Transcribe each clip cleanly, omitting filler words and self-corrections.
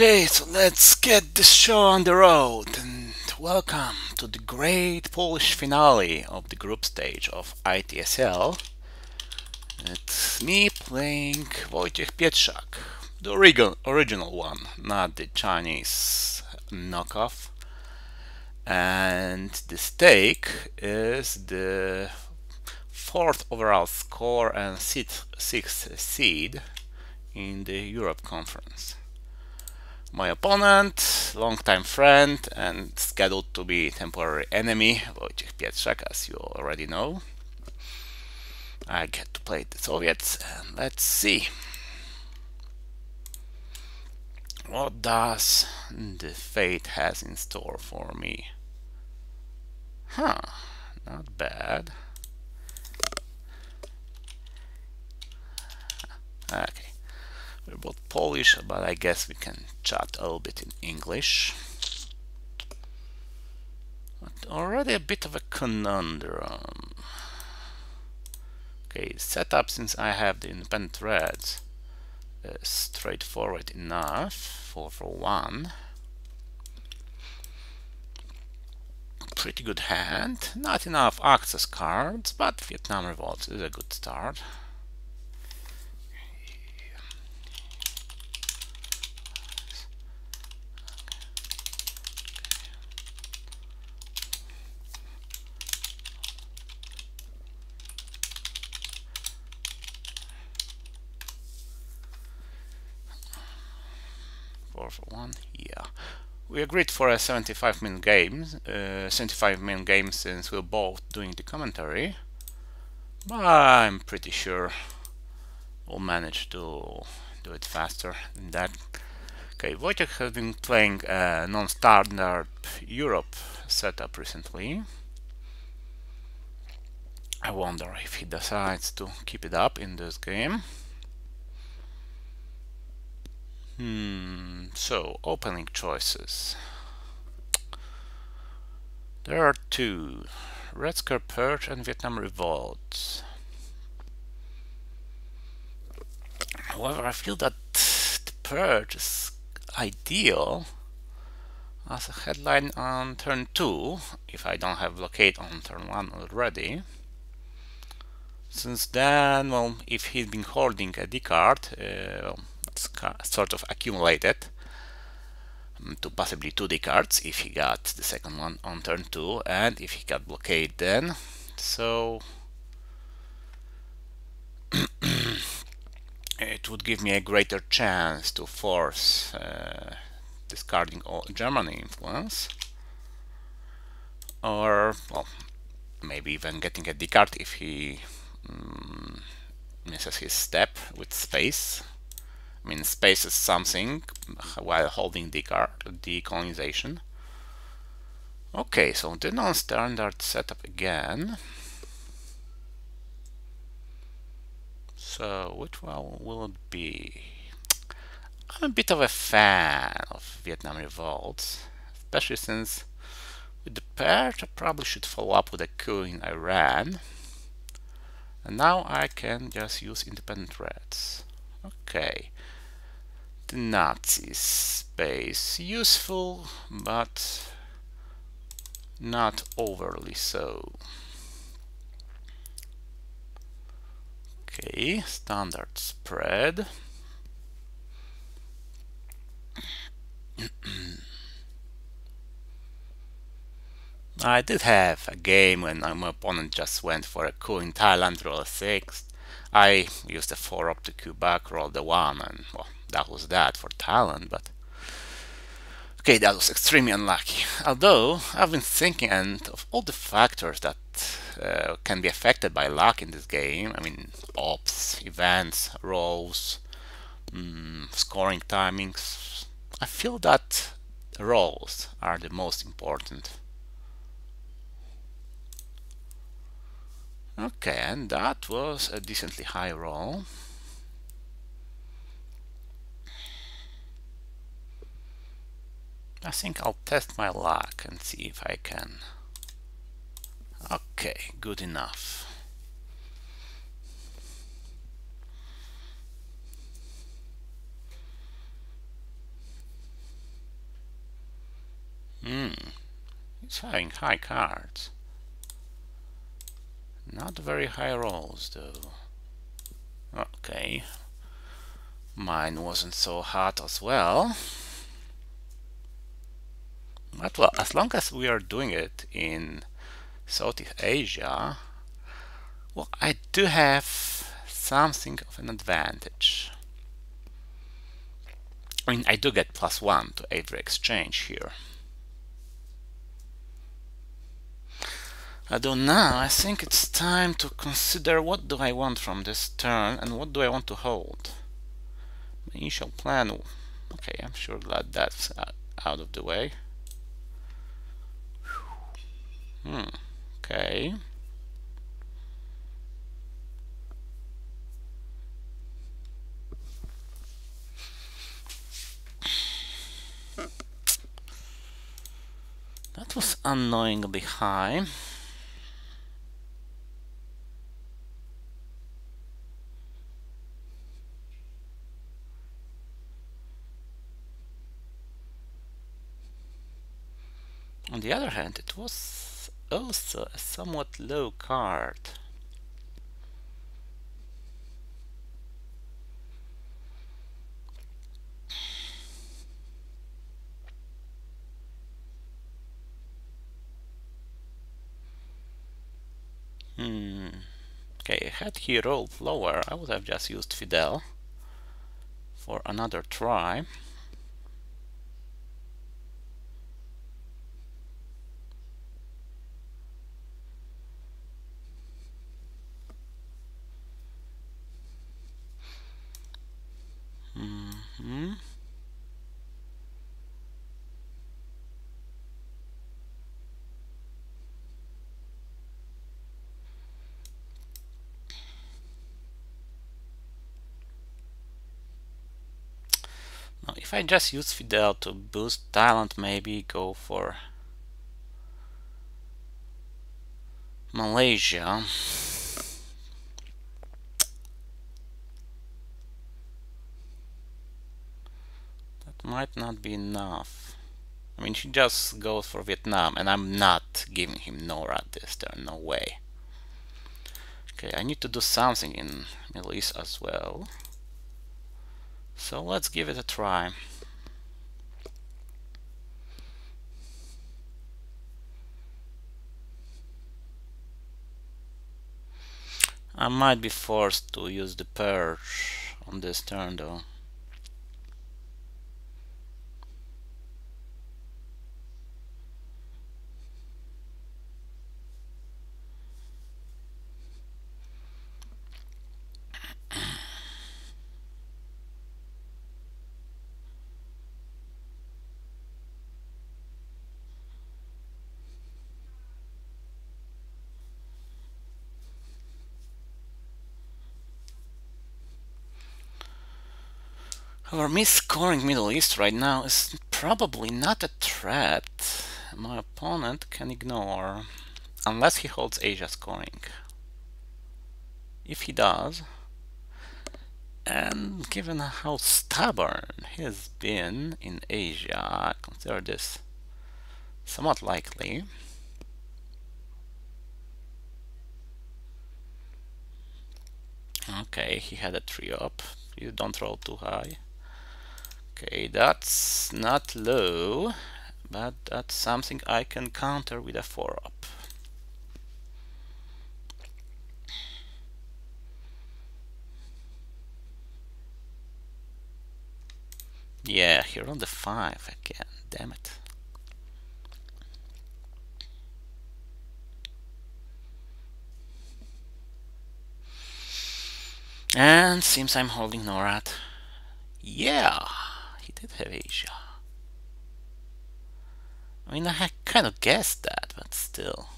Okay, so let's get this show on the road and welcome to the great Polish finale of the group stage of ITSL. It's me playing Wojciech Pietrzak, the original one, not the Chinese knockoff. And the stake is the fourth overall score and sixth seed in the Europe Conference. My opponent, longtime friend and scheduled to be temporary enemy, Wojciech Pietrzak, as you already know. I get to play the Soviets, and let's see. What does the fate has in store for me? Not bad. Okay. We're both Polish, but I guess we can chat a little bit in English. But already a bit of a conundrum. Okay, setup, since I have the independent reds, is straightforward enough. 4 for 1. Pretty good hand. Not enough access cards, but Vietnam Revolt is a good start. 4 for 1, yeah. We agreed for a 75-minute game since we're both doing the commentary. But I'm pretty sure we'll manage to do it faster than that. Okay, Wojciech has been playing a non-standard Europe setup recently. I wonder if he decides to keep it up in this game. So, opening choices. There are two: Red Scare Purge and Vietnam Revolt. However, I feel that the Purge is ideal as a headline on turn 2, if I don't have blockade on turn 1 already. Since then, well, if he's been holding a D card, it's sort of accumulated to possibly 2 D cards if he got the second one on turn 2 and if he got blockade then. So it would give me a greater chance to force discarding all Germany influence, or well, maybe even getting a D card if he misses his step with space. I mean, space is something while holding decolonization. Okay, so the non-standard setup again. So which one will it be? I'm a bit of a fan of Vietnam Revolts, especially since with the purge I probably should follow up with a coup in Iran. And now I can just use independent reds. Okay. The Nazi space, useful, but not overly so. Okay, standard spread. I did have a game when my opponent just went for a coup in Thailand, roll a 6. I used a 4 up to coup back, rolled a 1, and well, that was that for Thailand, but okay, that was extremely unlucky. Although I've been thinking, and of all the factors that can be affected by luck in this game, I mean, ops, events, rolls, scoring timings, I feel that rolls are the most important. Okay, and that was a decently high roll. I think I'll test my luck and see if I can. Okay, good enough. He's having high cards. Not very high rolls though. Okay. Mine wasn't so hot as well. But well, as long as we are doing it in Southeast Asia, well, I do have something of an advantage. I mean, I do get +1 to every exchange here. Although now I think it's time to consider what do I want from this turn and what do I want to hold. My initial plan, okay, I'm sure glad that's out of the way. Okay. That was annoyingly high. On the other hand, it was also a somewhat low card. Okay, had he rolled lower, I would have just used Fidel for another try. Now, if I just use Fidel to boost talent, maybe go for Malaysia. That might not be enough. I mean, she just goes for Vietnam, and I'm not giving him NORAD this turn, no way. Okay, I need to do something in Middle East as well. So let's give it a try. I might be forced to use the purge on this turn though. However, me scoring Middle East right now is probably not a threat my opponent can ignore, unless he holds Asia scoring. If he does, and given how stubborn he has been in Asia, I consider this somewhat likely. Okay, he had a 3 up. You don't roll too high. Okay, that's not low, but that's something I can counter with a 4 up. Yeah, he rolled a 5 again, damn it. And seems I'm holding NORAD. Yeah, he did have Asia. I mean, I kind of guessed that, but still.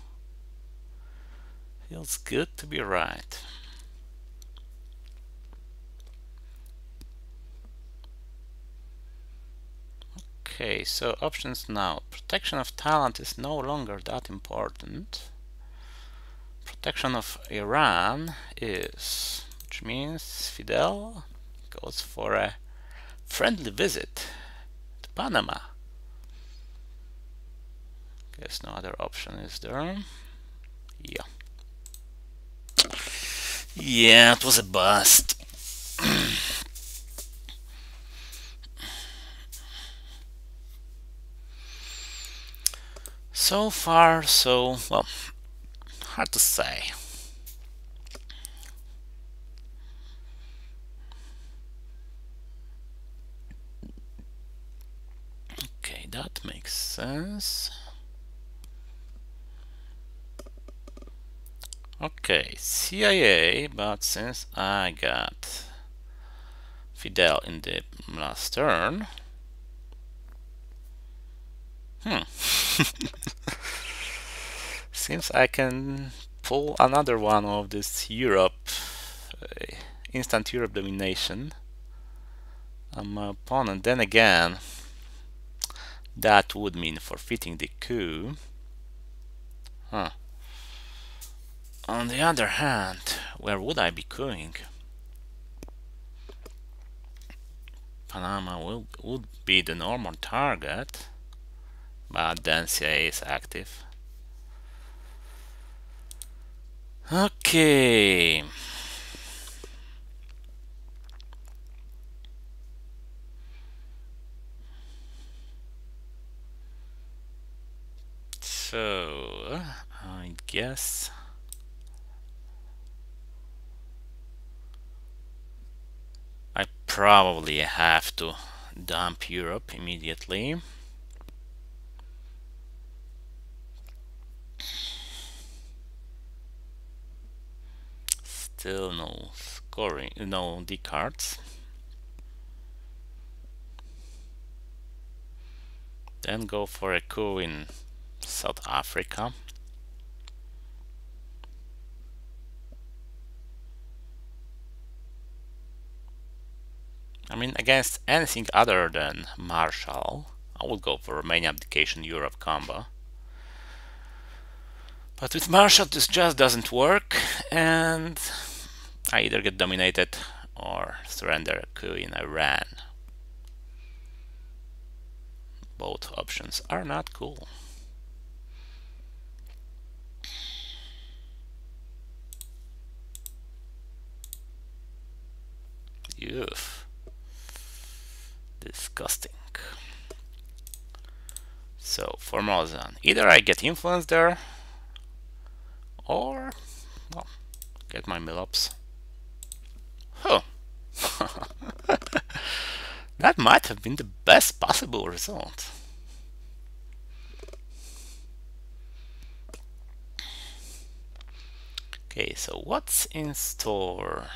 Feels good to be right. Okay, so options now. Protection of talent is no longer that important. Protection of Iran is, which means Fidel goes for a friendly visit to Panama. Guess no other option is there. Yeah. Yeah, it was a bust. So far, so, well, hard to say. Okay, that makes sense. Okay, CIA, but since I got Fidel in the last turn, seems I can pull another one of this Europe, instant Europe domination on my opponent. Then again, that would mean forfeiting the coup. Huh. On the other hand, where would I be coupping? Panama would be the normal target, but then CIA is active. Okay. So, I guess I probably have to dump Europe immediately. Still no scoring, no D cards. Then go for a coup in South Africa. I mean, against anything other than Marshall, I would go for Romania abdication Europe combo. But with Marshall, this just doesn't work, and I either get dominated or surrender a coup in Iran. Both options are not cool. Oof. Disgusting. So, Formosan. Either I get influence there, or, well, get my Milops. Huh. That might have been the best possible result. Okay, so what's in store?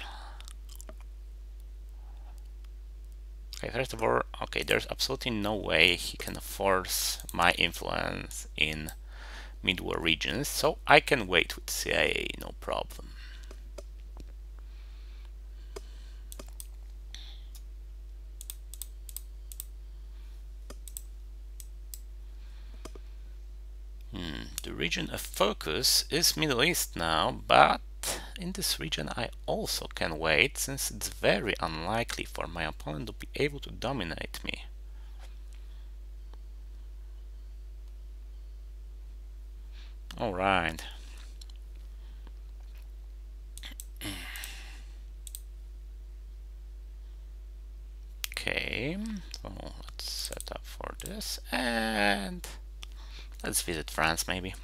Okay, first of all, okay, there's absolutely no way he can force my influence in mid-war regions, so I can wait with CIA, no problem. The region of focus is Middle East now, but in this region I also can wait, since it's very unlikely for my opponent to be able to dominate me. Alright. Okay, so let's set up for this, and let's visit France maybe.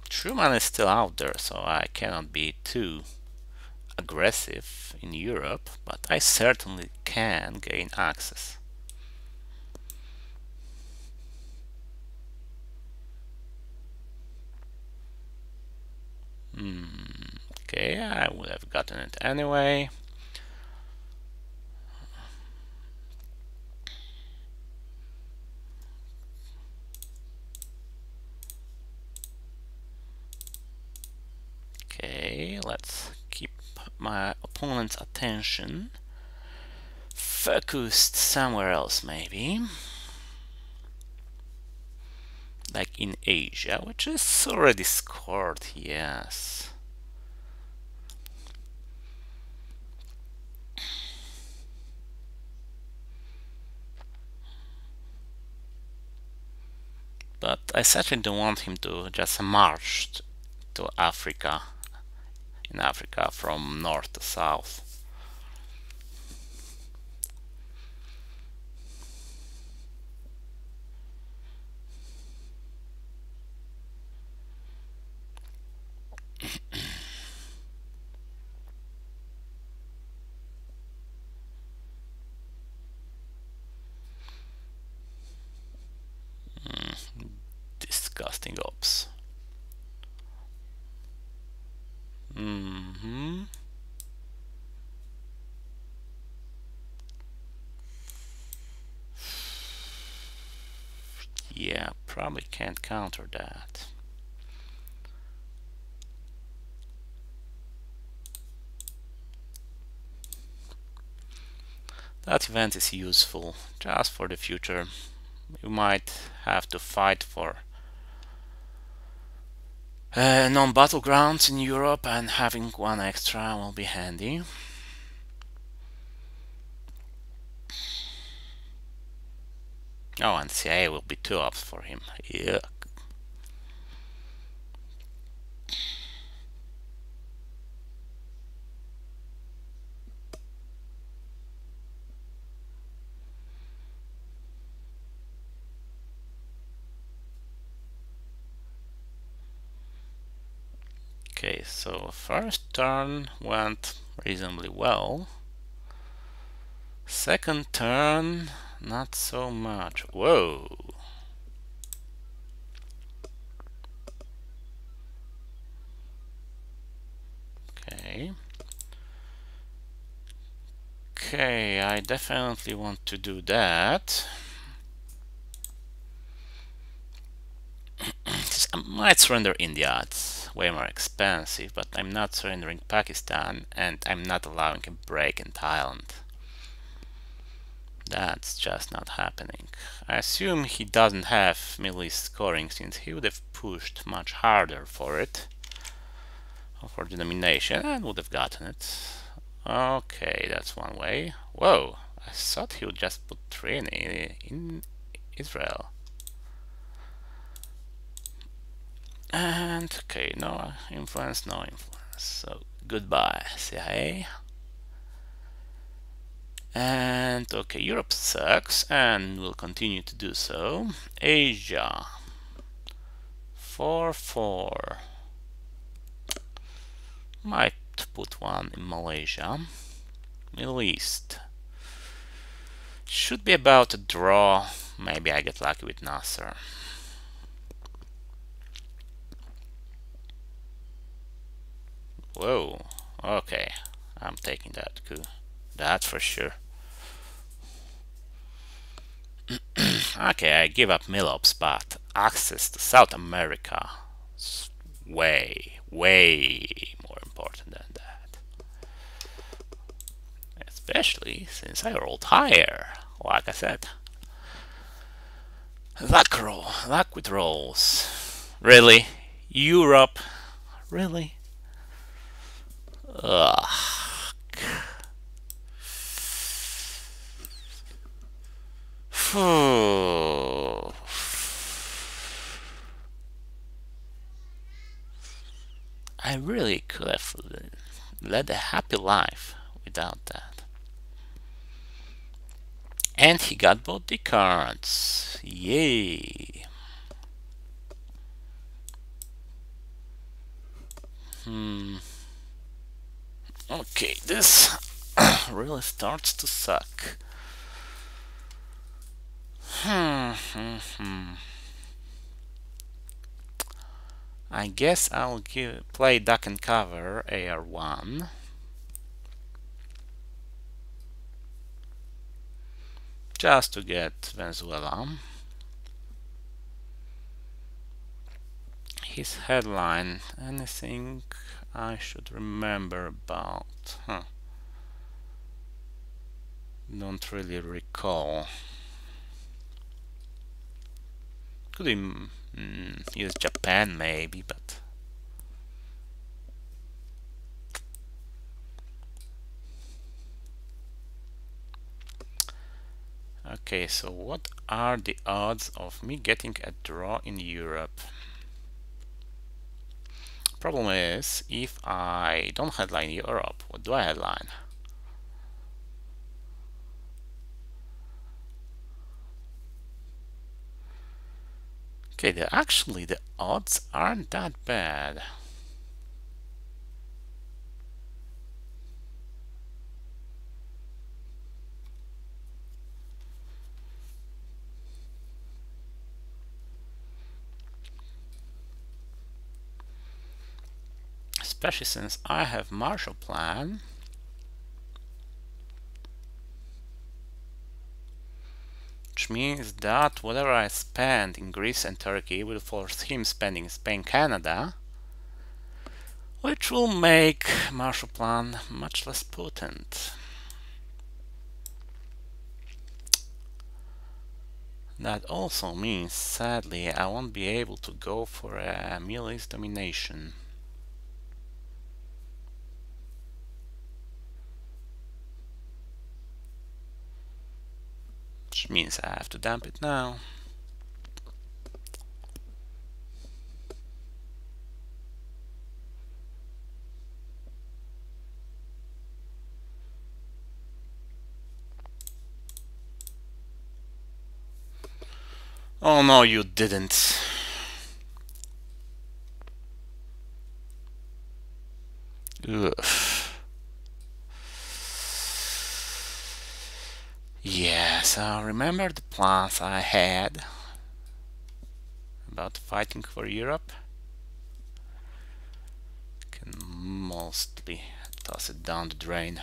Truman is still out there, so I cannot be too aggressive in Europe, but I certainly can gain access. Okay, I would have gotten it anyway. Okay, let's keep my opponent's attention focused somewhere else, maybe. Like in Asia, which is already scored, yes. But I certainly don't want him to just march to Africa, in Africa from north to south. Disgusting ops. Yeah, probably can't counter that. That event is useful just for the future. You might have to fight for non-battlegrounds in Europe, and having one extra will be handy. Oh, and CIA will be 2 ups for him. Yuck. Okay, so first turn went reasonably well. Second turn, not so much. Whoa. Okay. Okay, I definitely want to do that. I might surrender India. It's way more expensive, but I'm not surrendering Pakistan, and I'm not allowing a break in Thailand. That's just not happening. I assume he doesn't have Middle East scoring, since he would have pushed much harder for it, for the nomination, and would have gotten it. Okay, that's one way. Whoa, I thought he would just put Trini in Israel. And okay, no influence, no influence. So goodbye, CIA. And okay, Europe sucks and will continue to do so. Asia 4-4. Might put one in Malaysia. Middle East should be about a draw. Maybe I get lucky with Nasser. Whoa, okay, I'm taking that coup. That's for sure. Okay, I give up Milops, but access to South America is way, way more important than that. Especially since I rolled higher, like I said. Luck with rolls. Really? Europe? Really? Ugh. I really could have led a happy life without that. And he got both the cards. Yay. Okay, this really starts to suck. I guess I'll play duck and cover AR1. Just to get Venezuela. His headline, anything I should remember about? Don't really recall. Could use Japan maybe, but Okay, so what are the odds of me getting a draw in Europe? Problem is, if I don't headline Europe, what do I headline? Okay, actually the odds aren't that bad. Especially since I have Marshall Plan. Which means that whatever I spend in Greece and Turkey will force him spending in Spain, Canada, which will make Marshall Plan much less potent. That also means, sadly, I won't be able to go for a Middle East domination. Which means I have to dump it now. Oh no, you didn't. Ugh. Yeah, so remember the plans I had about fighting for Europe? Can mostly toss it down the drain.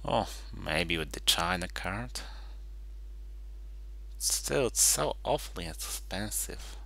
Oh, maybe with the China card. Still, it's so awfully expensive.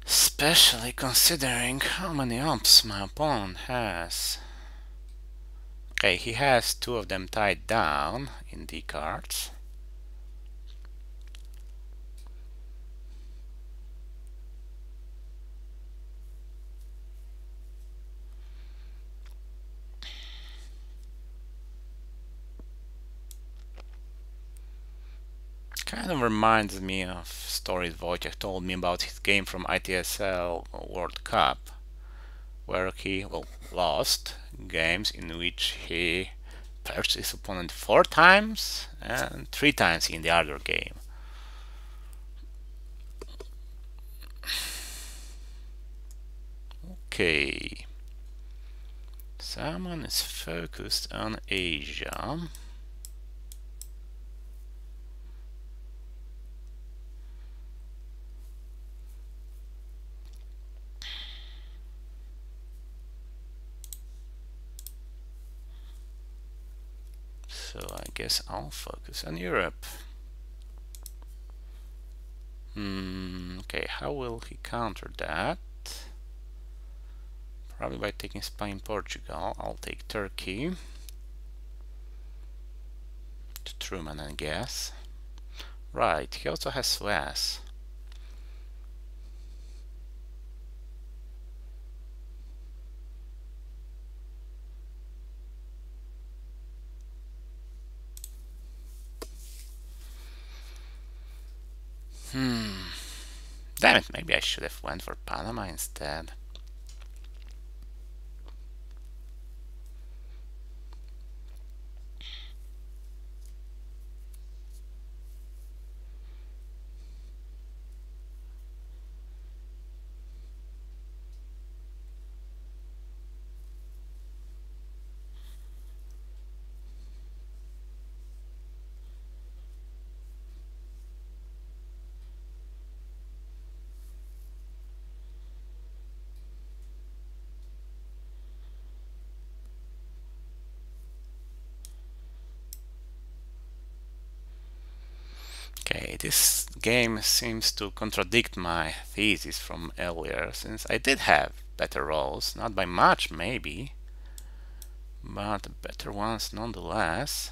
Especially considering how many umps my opponent has. Okay, he has two of them tied down in the cards. Kind of reminds me of stories Wojciech told me about his game from ITSL World Cup, where he lost games in which he purchased his opponent 4 times and 3 times in the other game. Okay, someone is focused on Asia. So I guess I'll focus on Europe. Okay, how will he counter that? Probably by taking Spain, Portugal. I'll take Turkey. To Truman, I guess. Right, he also has Suez. Damn it, maybe I should have went for Panama instead. Okay, this game seems to contradict my thesis from earlier, since I did have better rolls, not by much maybe, but better ones nonetheless.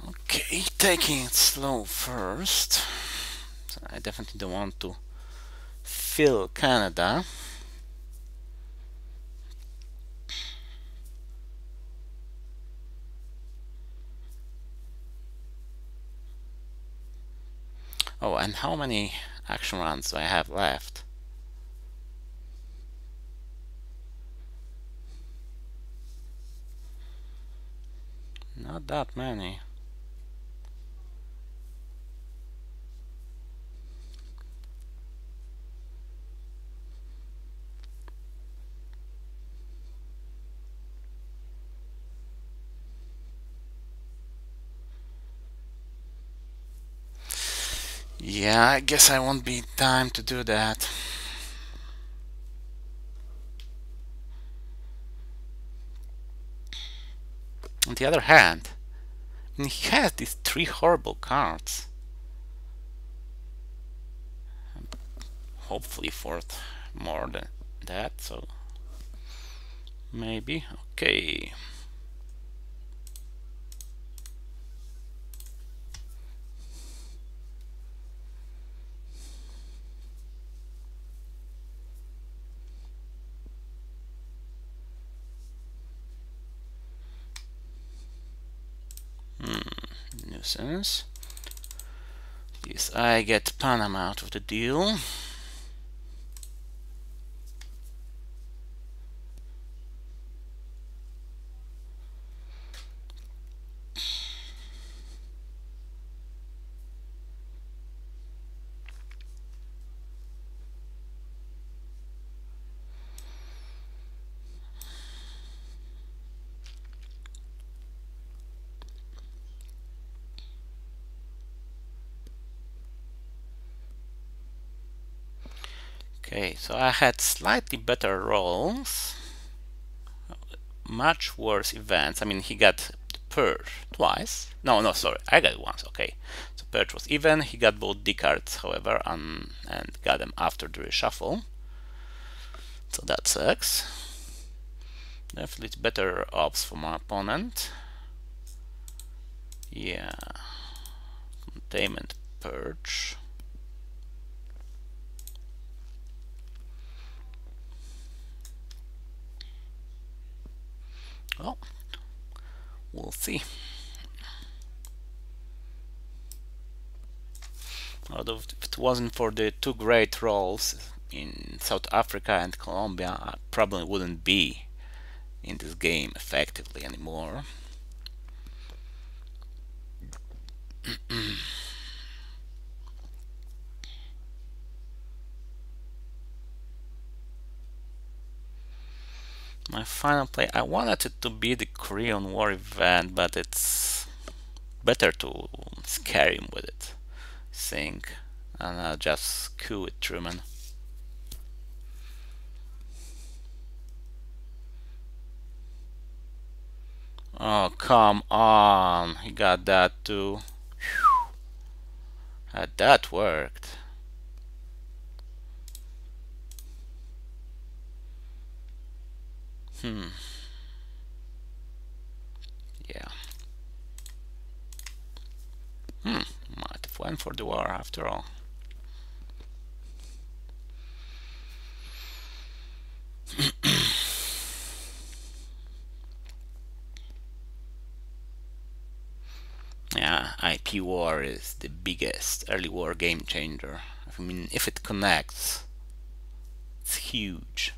Okay, taking it slow first. So I definitely don't want to fill Canada. Oh, and how many action rounds do I have left? Not that many. Yeah, I guess I won't be time to do that. On the other hand, he has these three horrible cards. Hopefully fourth more than that, so maybe. Okay. Nuisance. Yes, I get Panama out of the deal. Okay, so I had slightly better rolls, much worse events. I mean, he got the purge twice. No, sorry, I got it once. Okay, so purge was even. He got both D cards, however, and got them after the reshuffle. So that sucks. Definitely it's better ops for my opponent. Yeah, containment purge. Well, we'll see. Although if it wasn't for the two great rolls in South Africa and Colombia, I probably wouldn't be in this game effectively anymore. My final play, I wanted it to be the Korean War event, but it's better to scare him with it, I think, and I'll just coup with Truman. Oh, come on, he got that too. Had that worked. Yeah. Might have went for the war after all. Yeah, IP war is the biggest early war game changer. I mean, if it connects, it's huge.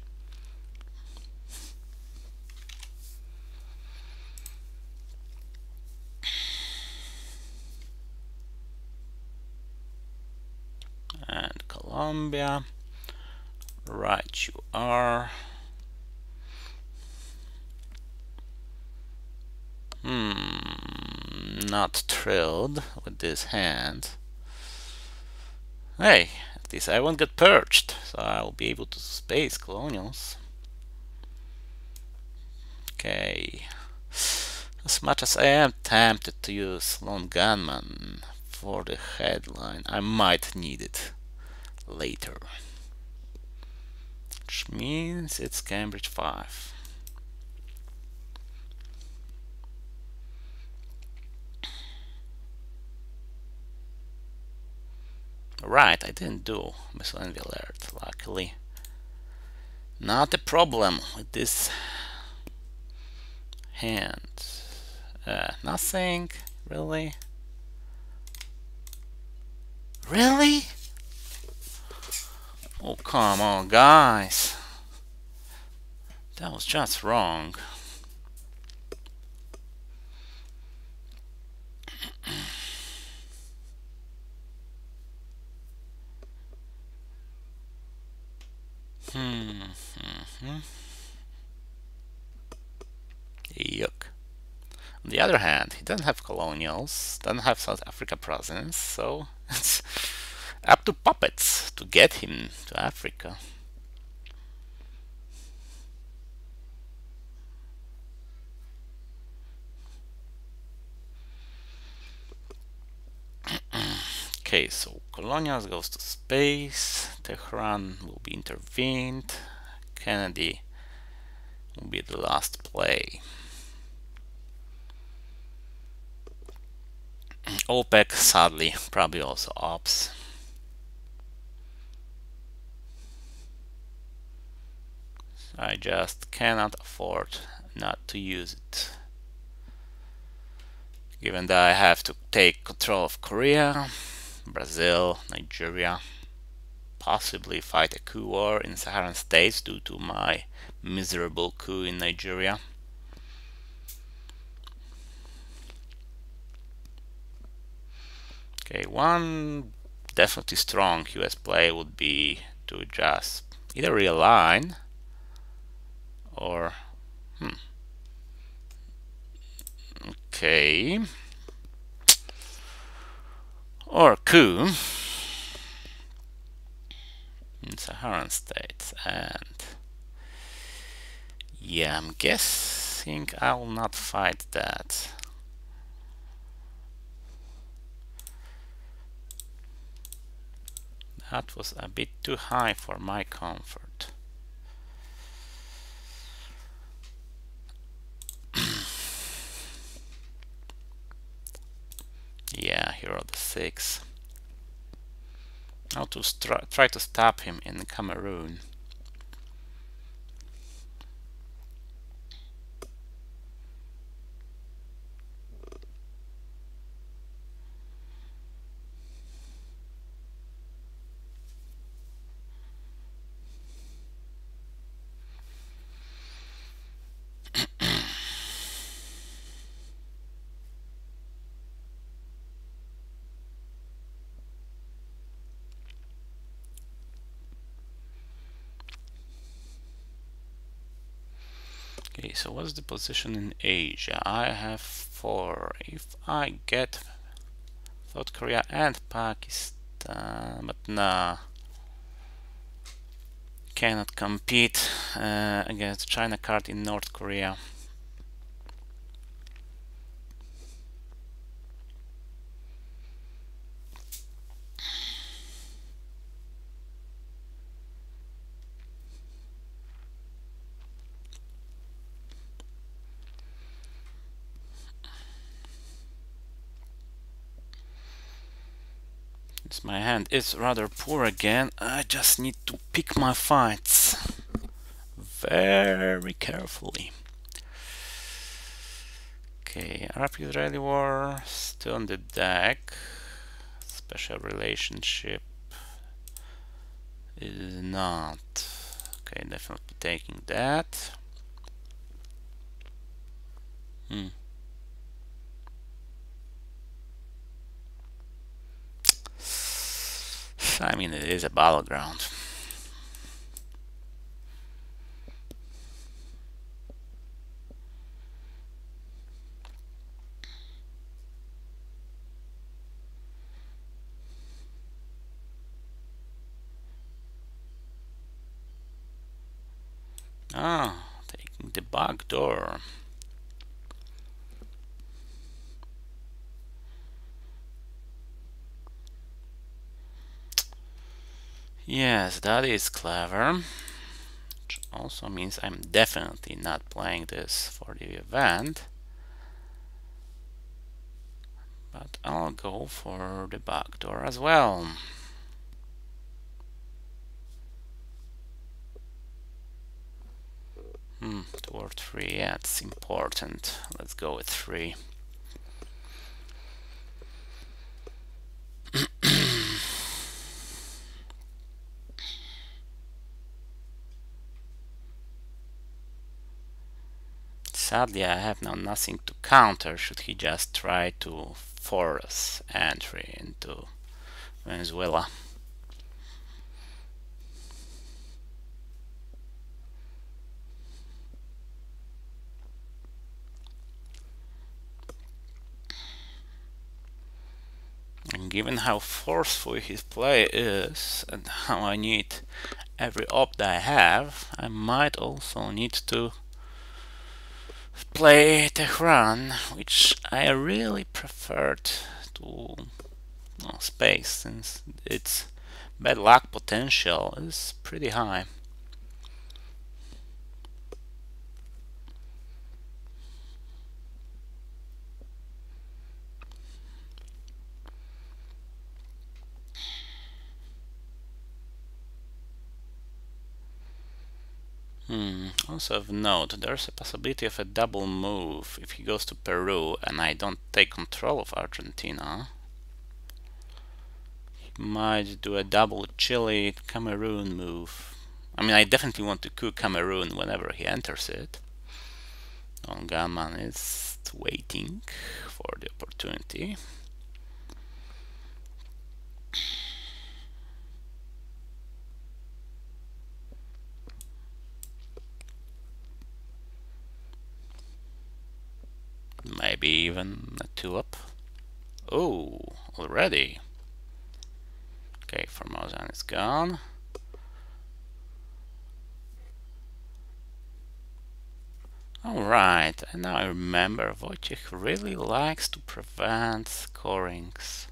And Colombia, right you are. Not thrilled with this hand. Hey, at least I won't get purged, so I'll be able to space colonials. Okay. As much as I am tempted to use Lone Gunman for the headline, I might need it later. Which means it's Cambridge 5. Right, I didn't do missile envy alert, luckily. Not a problem with this hand. Nothing, really? Really? Oh, come on, guys. That was just wrong. Yuck. On the other hand, he doesn't have colonials, doesn't have South Africa presence, so it's up to puppets to get him to Africa. Okay, so colonials goes to space, Tehran will be intervened, Kennedy will be the last play. OPEC, sadly, probably also ops. I just cannot afford not to use it. Given that I have to take control of Korea, Brazil, Nigeria, possibly fight a coup war in Saharan states due to my miserable coup in Nigeria. Okay, one definitely strong US play would be to just either realign or okay, or coup in Saharan states. And yeah, I'm guessing I will not fight that. That was a bit too high for my comfort. Yeah, here are the 6. Now to try to stop him in Cameroon. Okay, so what's the position in Asia? I have 4. If I get South Korea and Pakistan, but nah, cannot compete against China card in North Korea. My hand is rather poor again. I just need to pick my fights very carefully. Okay, Arab-Israeli war still on the deck. Special relationship is not. Okay, definitely taking that. I mean, it is a battleground. Ah, taking the back door. Yes, that is clever. Which also means I'm definitely not playing this for the event. But I'll go for the back door as well. Two or three, yeah, it's important. Let's go with three. Sadly, I have now nothing to counter should he just try to force entry into Venezuela. And given how forceful his play is and how I need every op that I have, I might also need to play Tehran, which I really preferred to space, since its bad luck potential is pretty high. Also of note, there's a possibility of a double move if he goes to Peru and I don't take control of Argentina. He might do a double Chile Cameroon move. I mean, I definitely want to coup Cameroon whenever he enters it. Gunman is waiting for the opportunity. Maybe even a 2-up. Oh, already. Okay, Formosan is gone. Alright, and now I remember Wojciech really likes to prevent scorings.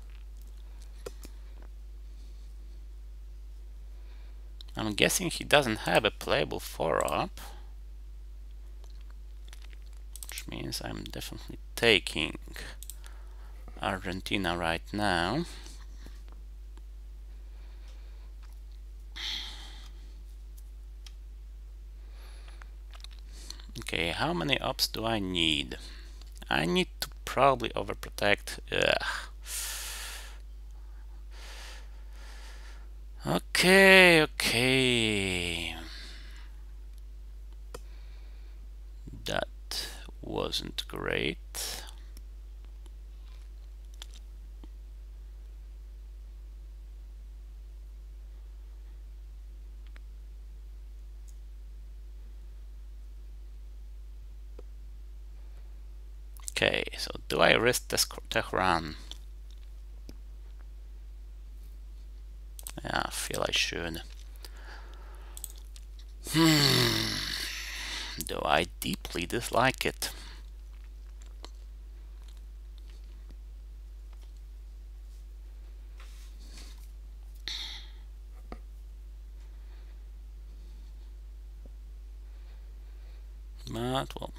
I'm guessing he doesn't have a playable 4-up, which means I'm definitely taking Argentina right now. Okay, how many ups do I need? I need to probably overprotect. Okay. That wasn't great. Okay, so do I risk Tehran? Yeah, I feel I should. Though I deeply dislike it. But, well,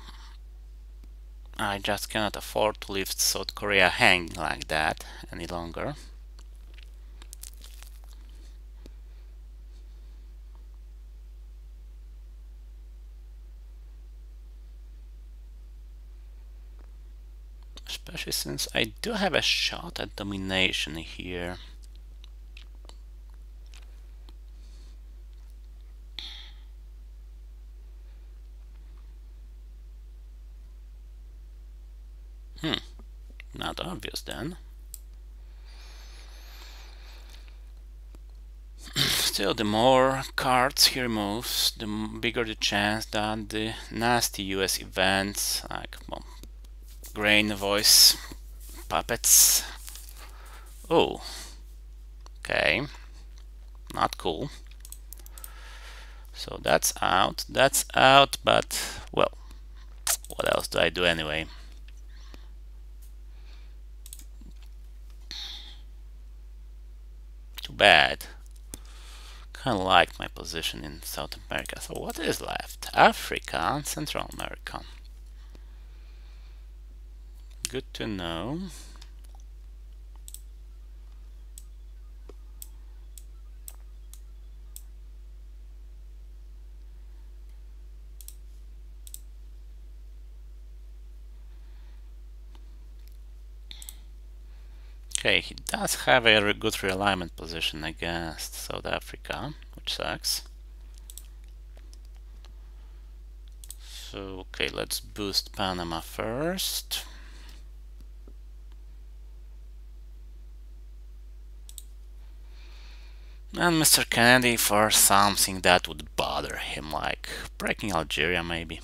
I just cannot afford to leave South Korea hanging like that any longer. Especially since I do have a shot at domination here. Not obvious then. Still, the more cards he removes, the bigger the chance that the nasty US events like, well, grain voice puppets. Okay, not cool. So that's out, but well, what else do I do anyway? Too bad. Kind of liked my position in South America. So what is left? Africa and Central America. Good to know. Okay, he does have a good realignment position against South Africa, which sucks. So, okay, let's boost Panama first. And Mr. Kennedy for something that would bother him, like breaking Algeria maybe.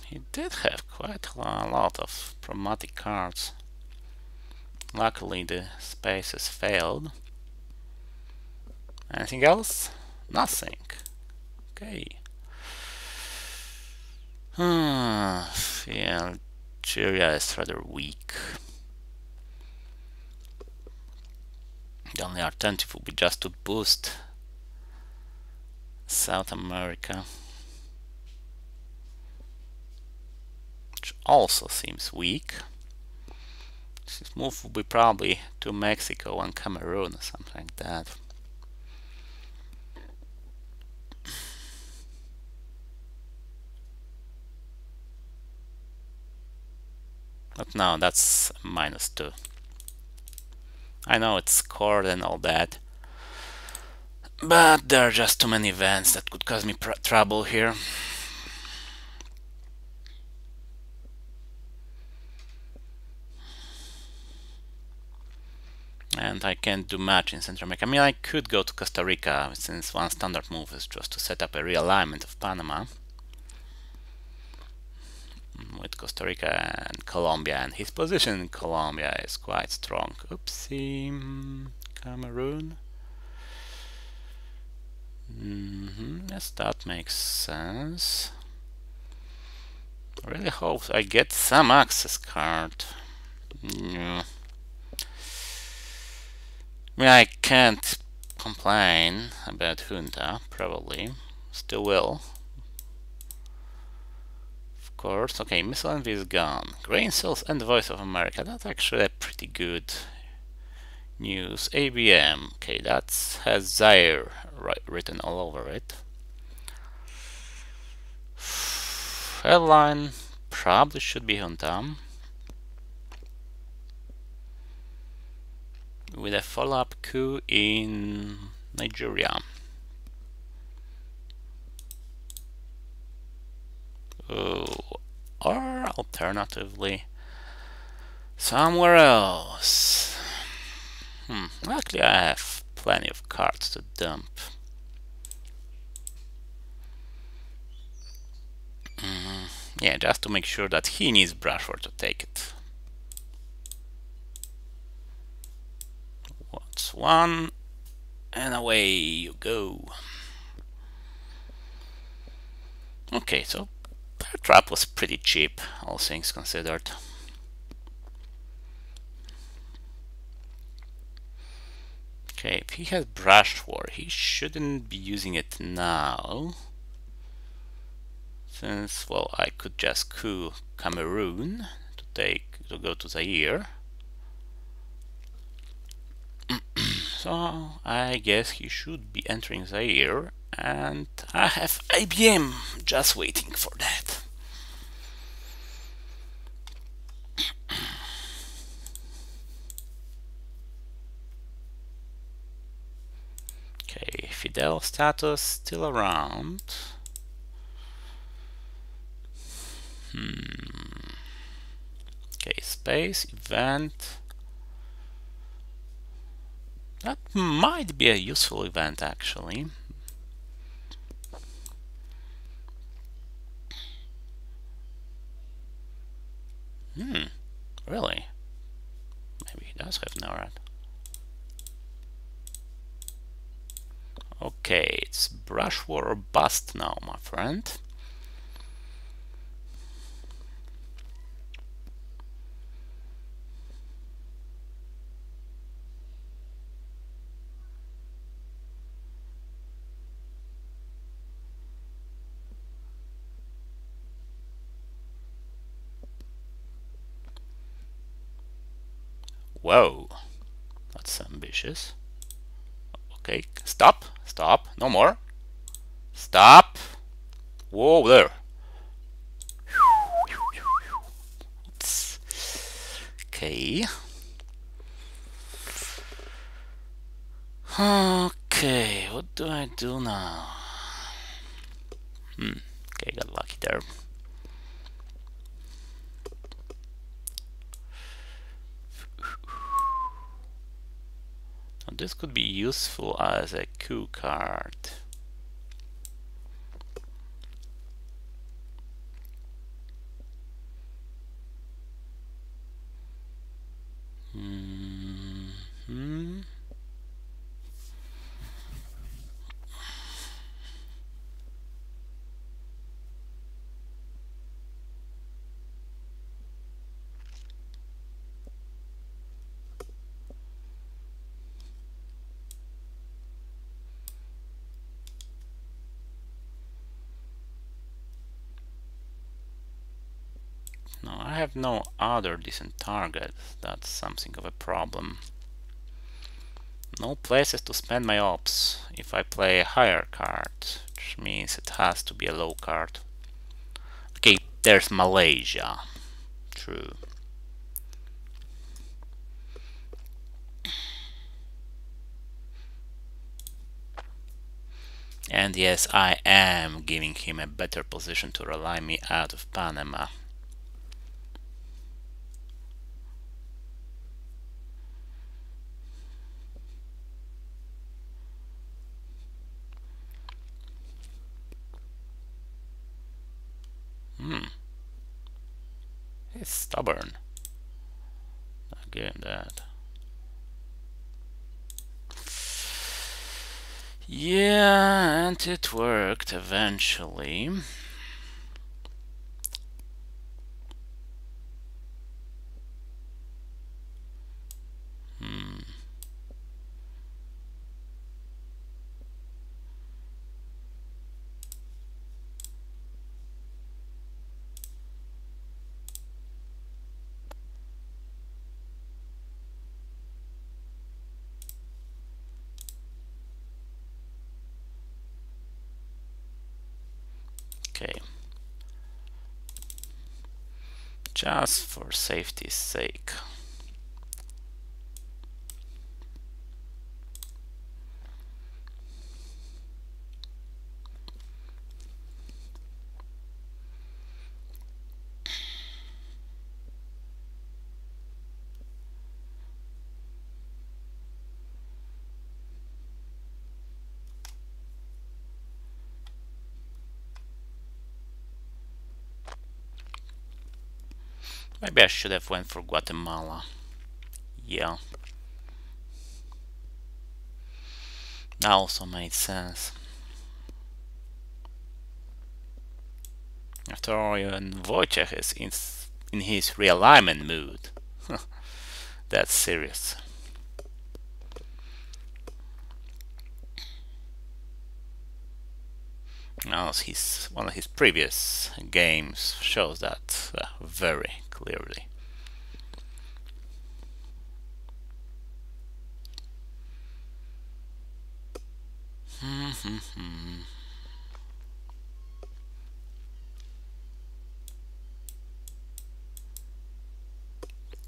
He did have quite a lot of problematic cards. Luckily the spaces failed. Anything else? Nothing. Okay. Yeah, Algeria is rather weak. The only alternative would be just to boost South America, which also seems weak. This move would be probably to Mexico and Cameroon or something like that. But no, that's -2. I know it's scored and all that, but there are just too many events that could cause me trouble here. And I can't do much in Central America. I mean, I could go to Costa Rica, since one standard move is just to set up a realignment of Panama with Costa Rica and Colombia, and his position in Colombia is quite strong. Oopsie, Cameroon. Yes, that makes sense. I really hope I get some access card. Yeah. I mean, I can't complain about Junta, probably. Still will. Of course. Okay, Missile Envy is gone. Grain Cells and Voice of America. That's actually a pretty good news. ABM. Okay, that has Zaire written all over it. Headline probably should be Junta, with a follow-up coup in Nigeria. Or alternatively somewhere else. Luckily I have plenty of cards to dump. Yeah, just to make sure that he needs Brushford to take it. What's one? And away you go. Okay, so that trap was pretty cheap, all things considered. Okay, if he has Brushford, he shouldn't be using it now. Since, well, I could just coup Cameroon to go to Zaire. So I guess he should be entering Zaire, and I have IBM just waiting for that. Okay, Fidel status still around. Okay, space event. That might be a useful event actually. Really? Maybe he does have no red. Okay, it's brush war or bust now, my friend. Whoa, that's ambitious. Okay, stop, stop, no more. Stop. Whoa, there. Okay. Okay, what do I do now? Okay, got lucky there. Now this could be useful as a coup card. No, I have no other decent target. That's something of a problem. No places to spend my ops if I play a higher card, which means it has to be a low card. Okay, there's Malaysia. True. And yes, I am giving him a better position to rely me out of Panama. He's stubborn. I'll give him that. Yeah, and it worked eventually. Okay. Just for safety's sake. Maybe I should have went for Guatemala. Yeah. That also made sense. After all, even Wojciech is in his realignment mood. That's serious. Now, one of his previous games shows that very clearly.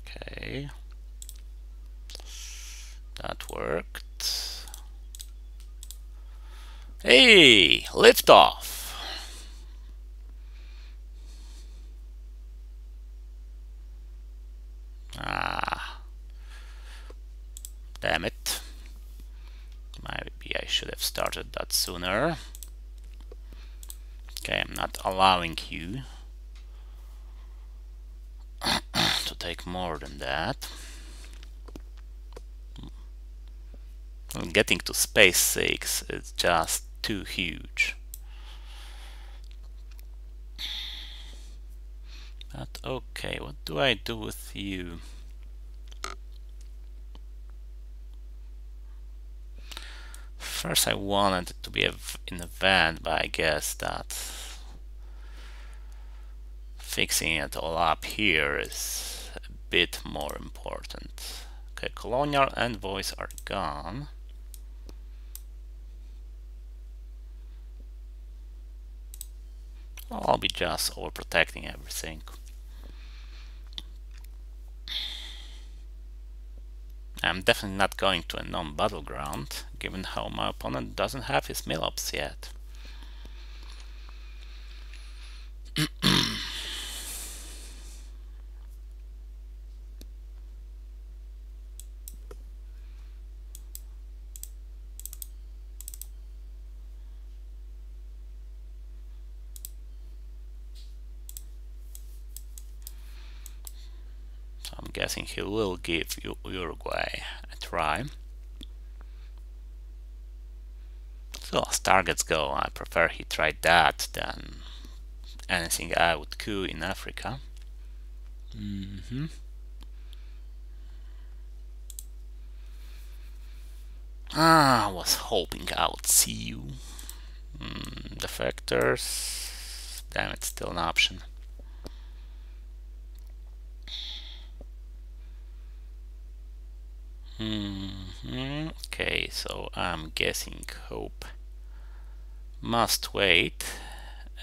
Okay, that worked. Hey, liftoff. Damn it. Maybe I should have started that sooner. Okay, I'm not allowing you. take more than that. Getting to space 6 is just too huge. But okay, what do I do with you? First I wanted it to be an event, but I guess that fixing it all up here is a bit more important. Okay, colonial envoys are gone. I'll be just overprotecting everything. I'm definitely not going to a non-battleground, given how my opponent doesn't have his mill-ups yet. So I'm guessing he will give Uruguay a try. So as targets go, I prefer he tried that than anything I would coup in Africa. I was hoping I would see you. Defectors. Damn, it's still an option. Okay, so I'm guessing hope must wait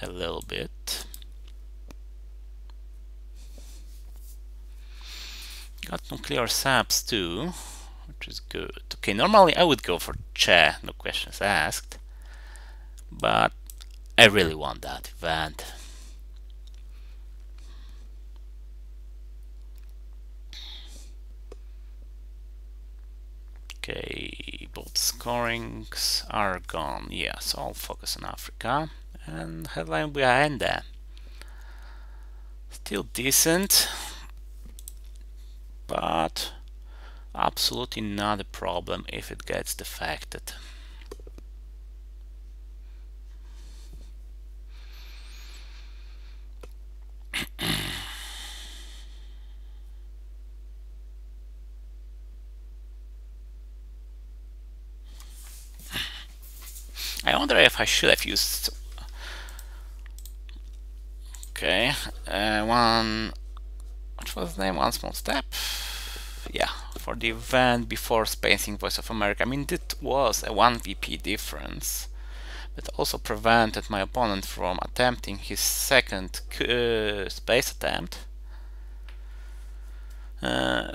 a little bit. Got nuclear saps too, which is good. Okay, normally I would go for Che, no questions asked, but I really want that event. Okay, both scorings are gone. Yeah, so I'll focus on Africa and headline behind that. Still decent, but absolutely not a problem if it gets defected. I wonder if I should have used. Okay, what was the name? One small step. Yeah, for the event before spacing Voice of America. I mean, it was a 1 VP difference, but also prevented my opponent from attempting his second space attempt,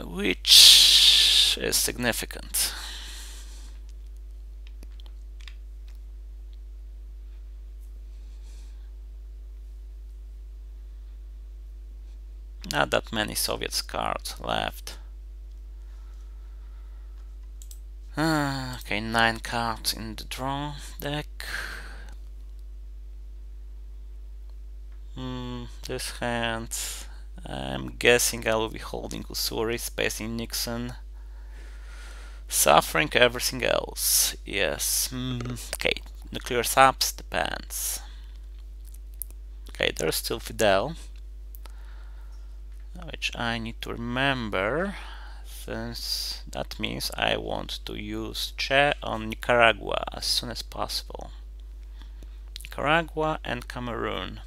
which is significant. Not that many Soviet cards left. Okay, 9 cards in the draw deck. This hand, I'm guessing I will be holding Usuri, spacing Nixon, suffering everything else. Yes. Okay, nuclear saps depends. Okay, there's still Fidel, which I need to remember, since that means I want to use Che on Nicaragua as soon as possible. Nicaragua and Cameroon.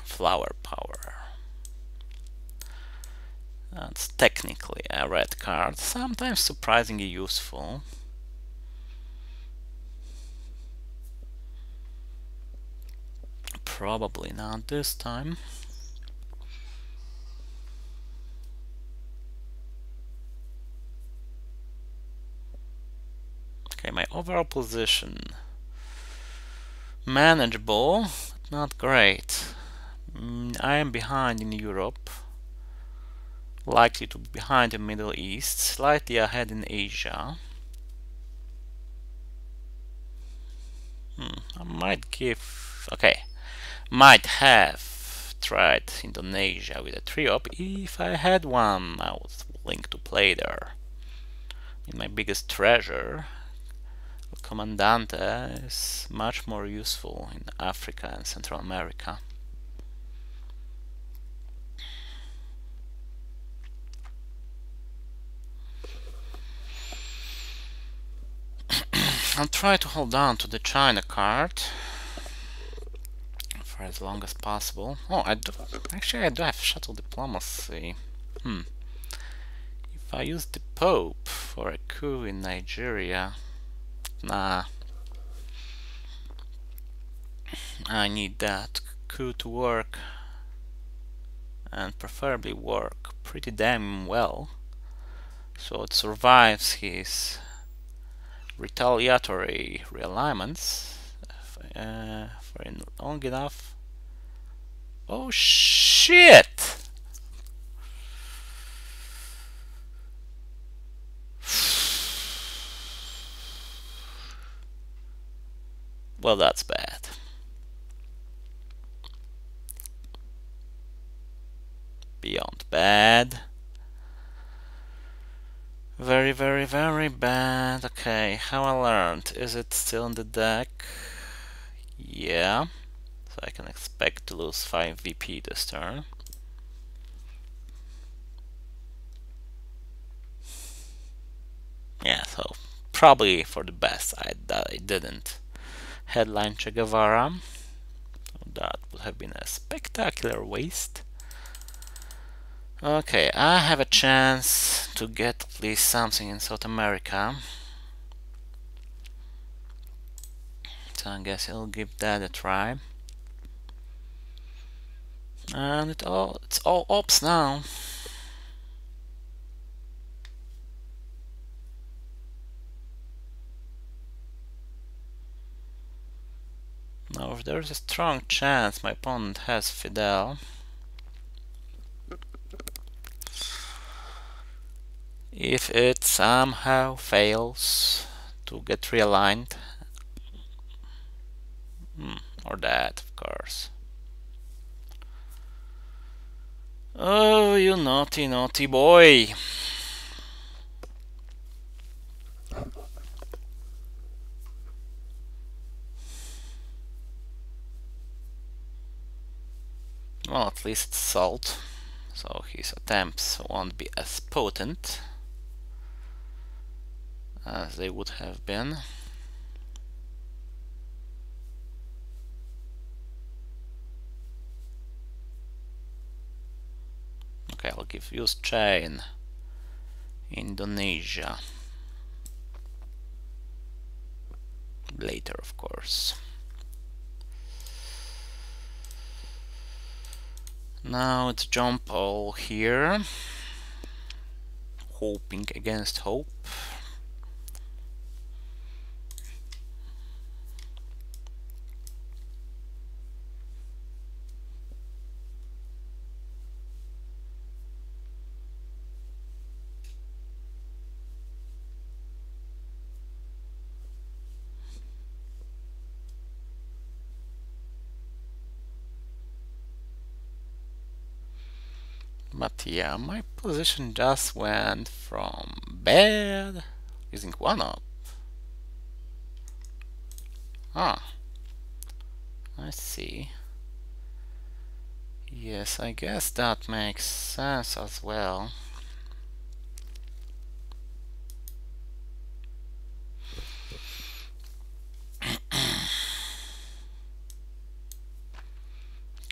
Flower power. That's technically a red card, sometimes surprisingly useful. Probably not this time. Okay, my overall position manageable, but not great. I am behind in Europe, likely to be behind in Middle East, slightly ahead in Asia. I might give... Okay. Might have tried Indonesia with a trio-up if I had one. I was willing to play there. In my biggest treasure, Comandante is much more useful in Africa and Central America. I'll try to hold on to the China card for as long as possible. Oh, I do have shuttle diplomacy. If I use the Pope for a coup in Nigeria, nah. I need that coup to work, and preferably work pretty damn well, so it survives his retaliatory realignments for long enough. Oh shit! Well, that's bad. Beyond bad. Very, very, very bad. Okay, how I learned. Is it still in the deck? Yeah. So I can expect to lose 5 VP this turn. Yeah, so probably for the best that I didn't headline Che Guevara. So that would have been a spectacular waste. Okay, I have a chance to get at least something in South America. So I guess I'll give that a try. And it's all ops now. Now there's a strong chance my opponent has Fidel. If it somehow fails to get realigned, or that, of course. Oh, you naughty, naughty boy. Well, at least it's salt, so his attempts won't be as potent as they would have been. Okay, I'll use chain Indonesia later, of course. Now it's jump all here, hoping against hope. But yeah, my position just went from bad, using 1-up. Ah, I see. Yes, I guess that makes sense as well.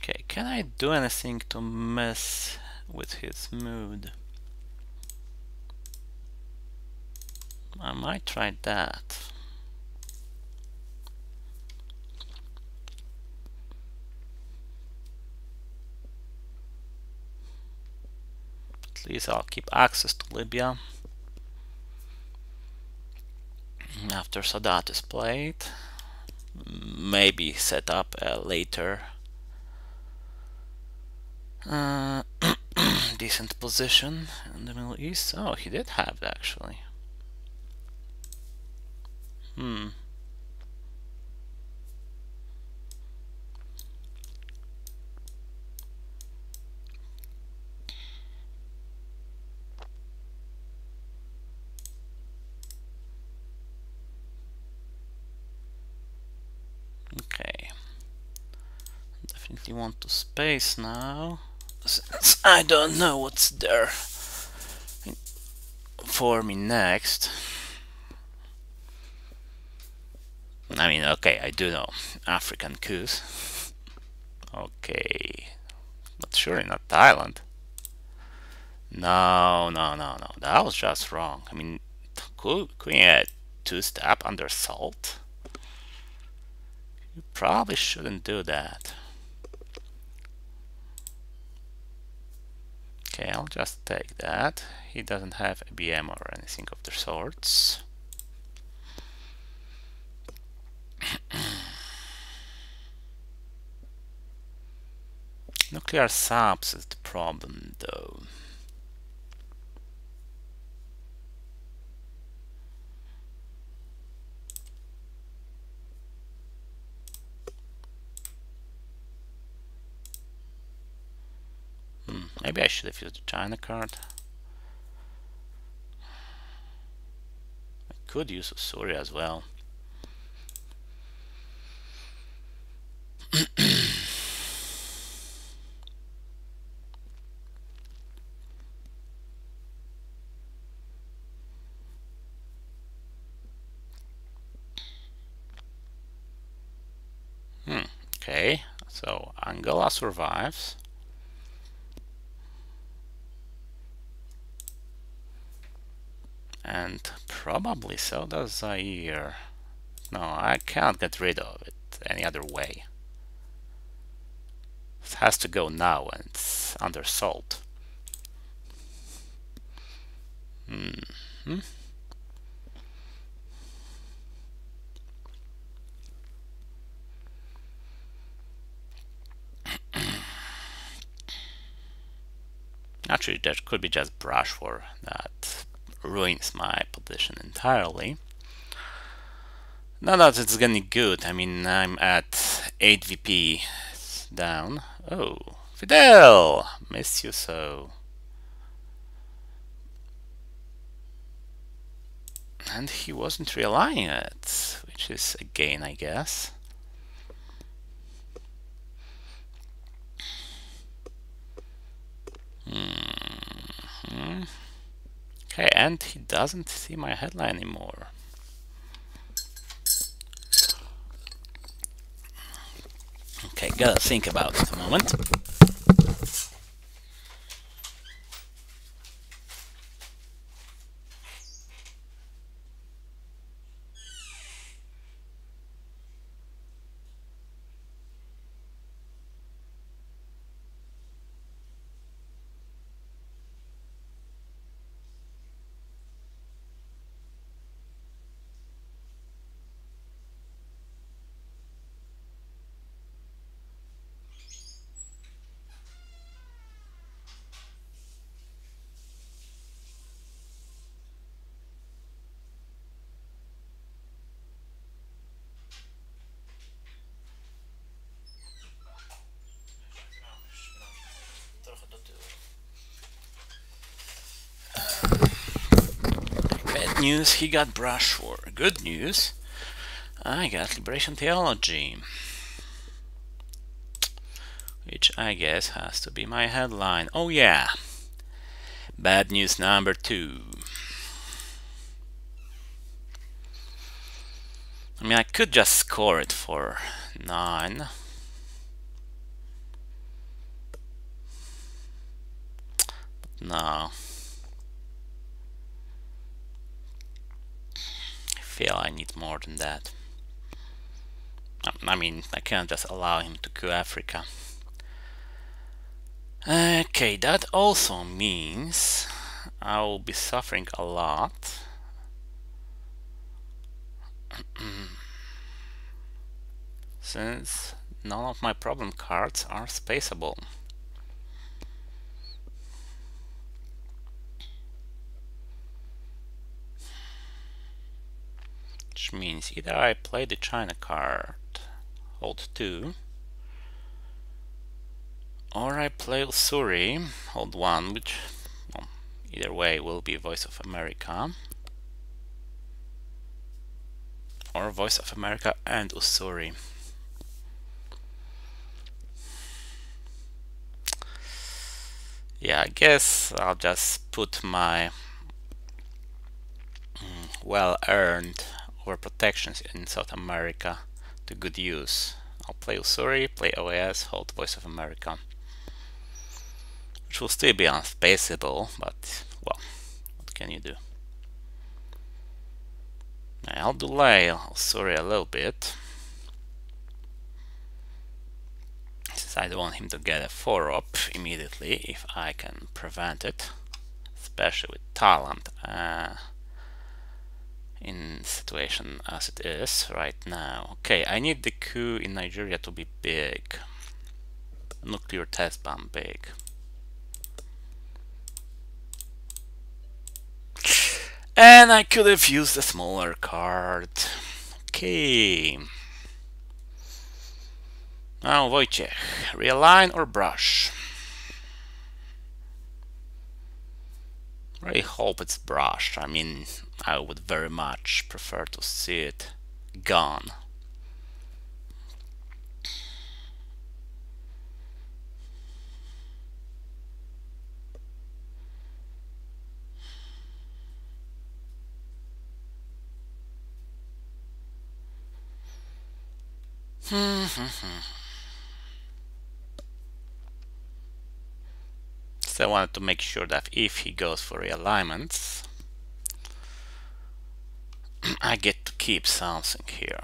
Okay, can I do anything to mess with his mood? I might try that. At least I'll keep access to Libya after Sadat is played. Maybe set up a later decent position in the Middle East. Oh, he did have it actually. definitely want to space now, since I don't know what's there for me next. I mean, okay, I do know African coups. Okay, but surely not Thailand. No, no, no, no. That was just wrong. I mean, queen at two-step under salt? You probably shouldn't do that. Okay, I'll just take that. He doesn't have a BM or anything of the sorts. Nuclear subs is the problem, though. Maybe I should have used the China card. I could use Usuri as well. Okay, so Angola survives. And probably so does Zaire. No, I can't get rid of it any other way. It has to go now and it's under salt. Actually, there could be just brush for that. Ruins my position entirely. Not that it's getting good. I mean, I'm at 8 VP down. Oh, Fidel! Miss you so. And he wasn't realigning it, which is a gain, I guess. Okay, and he doesn't see my headline anymore. Okay, gotta think about it a moment. Bad news, he got brush for. Good news, I got Liberation Theology. Which I guess has to be my headline. Oh yeah. Bad news number 2. I mean, I could just score it for 9. But no. I feel I need more than that. I mean, I can't just allow him to go Africa. Okay, that also means I will be suffering a lot. Since none of my problem cards are spaceable. Which means either I play the China card, hold 2, or I play Usuri, hold 1, which, well, either way will be Voice of America. Or Voice of America and Usuri. Yeah, I guess I'll just put my well-earned overprotections in South America to good use. I'll play Usuri, play OAS, hold Voice of America, which will still be unspaceable, but well, what can you do? I'll delay Usuri a little bit, since I don't want him to get a 4-up immediately if I can prevent it, especially with talent. In situation as it is right now. Okay, I need the coup in Nigeria to be big. Nuclear test ban big. And I could have used a smaller card. Okay. Now Wojciech, realign or brush? I really hope it's brushed. I mean, I would very much prefer to see it gone. So I wanted to make sure that if he goes for realignments, I get to keep something here.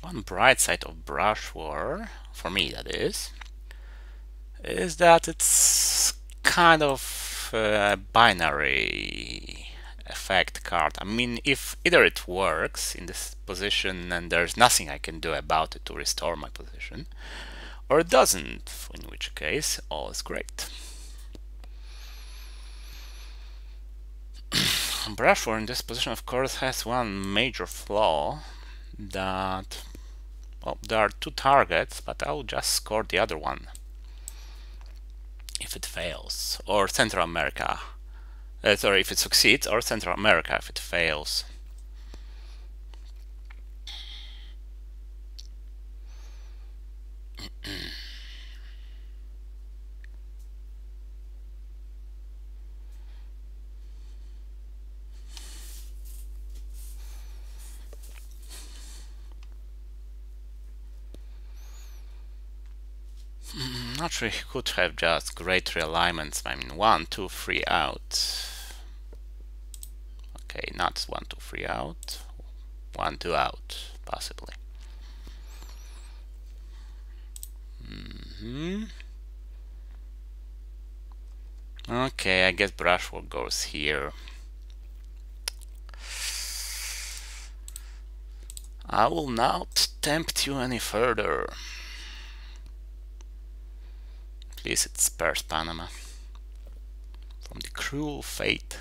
One bright side of Brush War, for me that is that it's kind of a binary effect card. I mean, if either it works in this position and there's nothing I can do about it to restore my position, or it doesn't, in which case all is great. Brush War in this position, of course, has one major flaw that, well, there are two targets, but I'll just score the other one if it fails, or Central America. Sorry, if it succeeds, or Central America if it fails. Not sure he could have just great realignments. I mean, 1, 2, 3 out. Okay, not 1, 2, 3 out. 1, 2 out, possibly. Okay, I guess Brushwood goes here. I will not tempt you any further. Please, it spares Panama from the cruel fate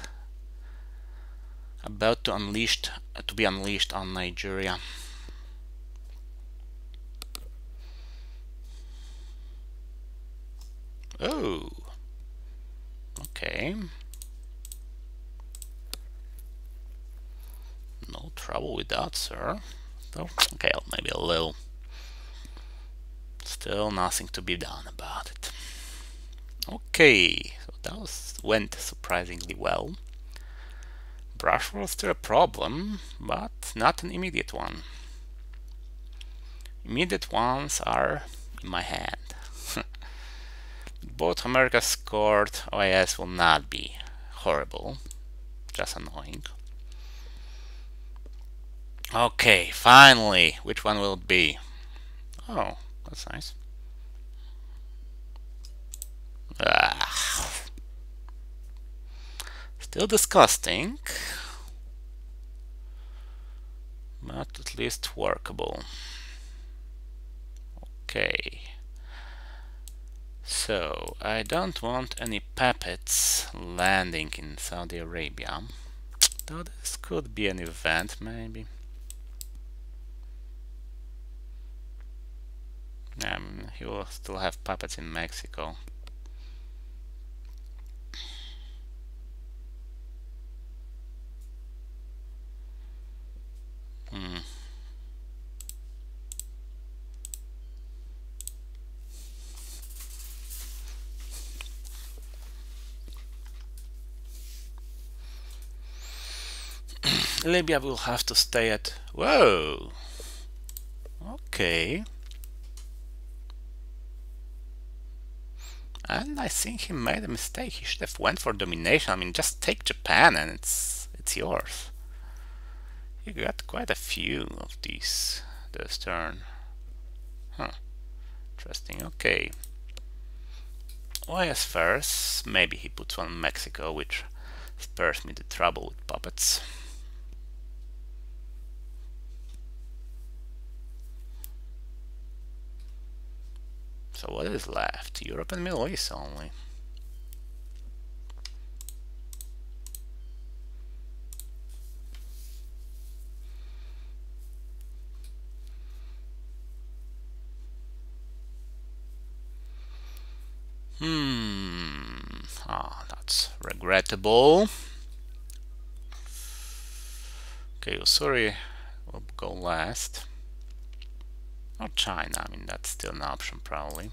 about to be unleashed on Nigeria. Oh, okay. No trouble with that, sir. So, okay, maybe a little. Still nothing to be done about it. Okay, so that went surprisingly well. Brush was still a problem, but not an immediate one. Immediate ones are in my hand. Both America scored. OIS will not be horrible, just annoying. Okay, finally, which one will it be? Oh, that's nice. Still disgusting, but at least workable. Okay. So, I don't want any puppets landing in Saudi Arabia. Though this could be an event, maybe. He will still have puppets in Mexico. Hmm. Libya will have to stay at... Whoa! Okay. And I think he made a mistake. He should have went for domination. I mean, just take Japan and it's yours. You got quite a few of these this turn. Huh. Interesting. Okay. Well, yes, first, maybe he puts one in Mexico, which spares me the trouble with puppets. So what is left? Europe and Middle East only. That's regrettable. Okay, Usuri will go last. Or China, I mean, that's still an option probably.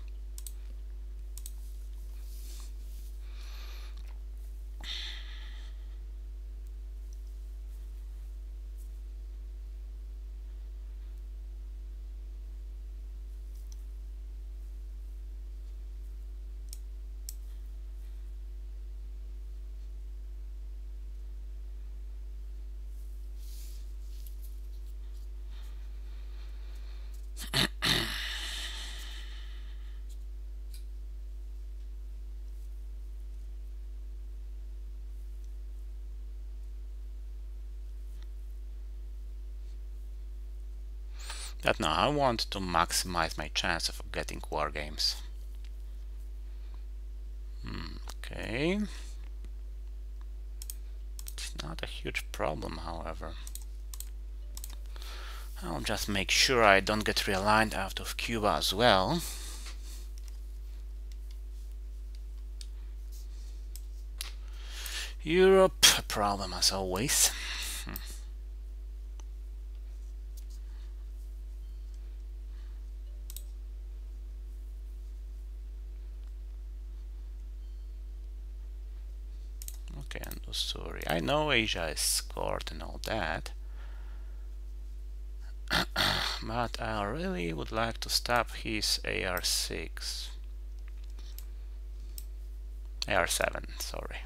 But no, I want to maximize my chance of getting war games. Okay. It's not a huge problem, however. I'll just make sure I don't get realigned out of Cuba as well. Europe, a problem as always. Okay, and sorry. I know Asia is scored and all that. But I really would like to stop his AR6. AR7, sorry.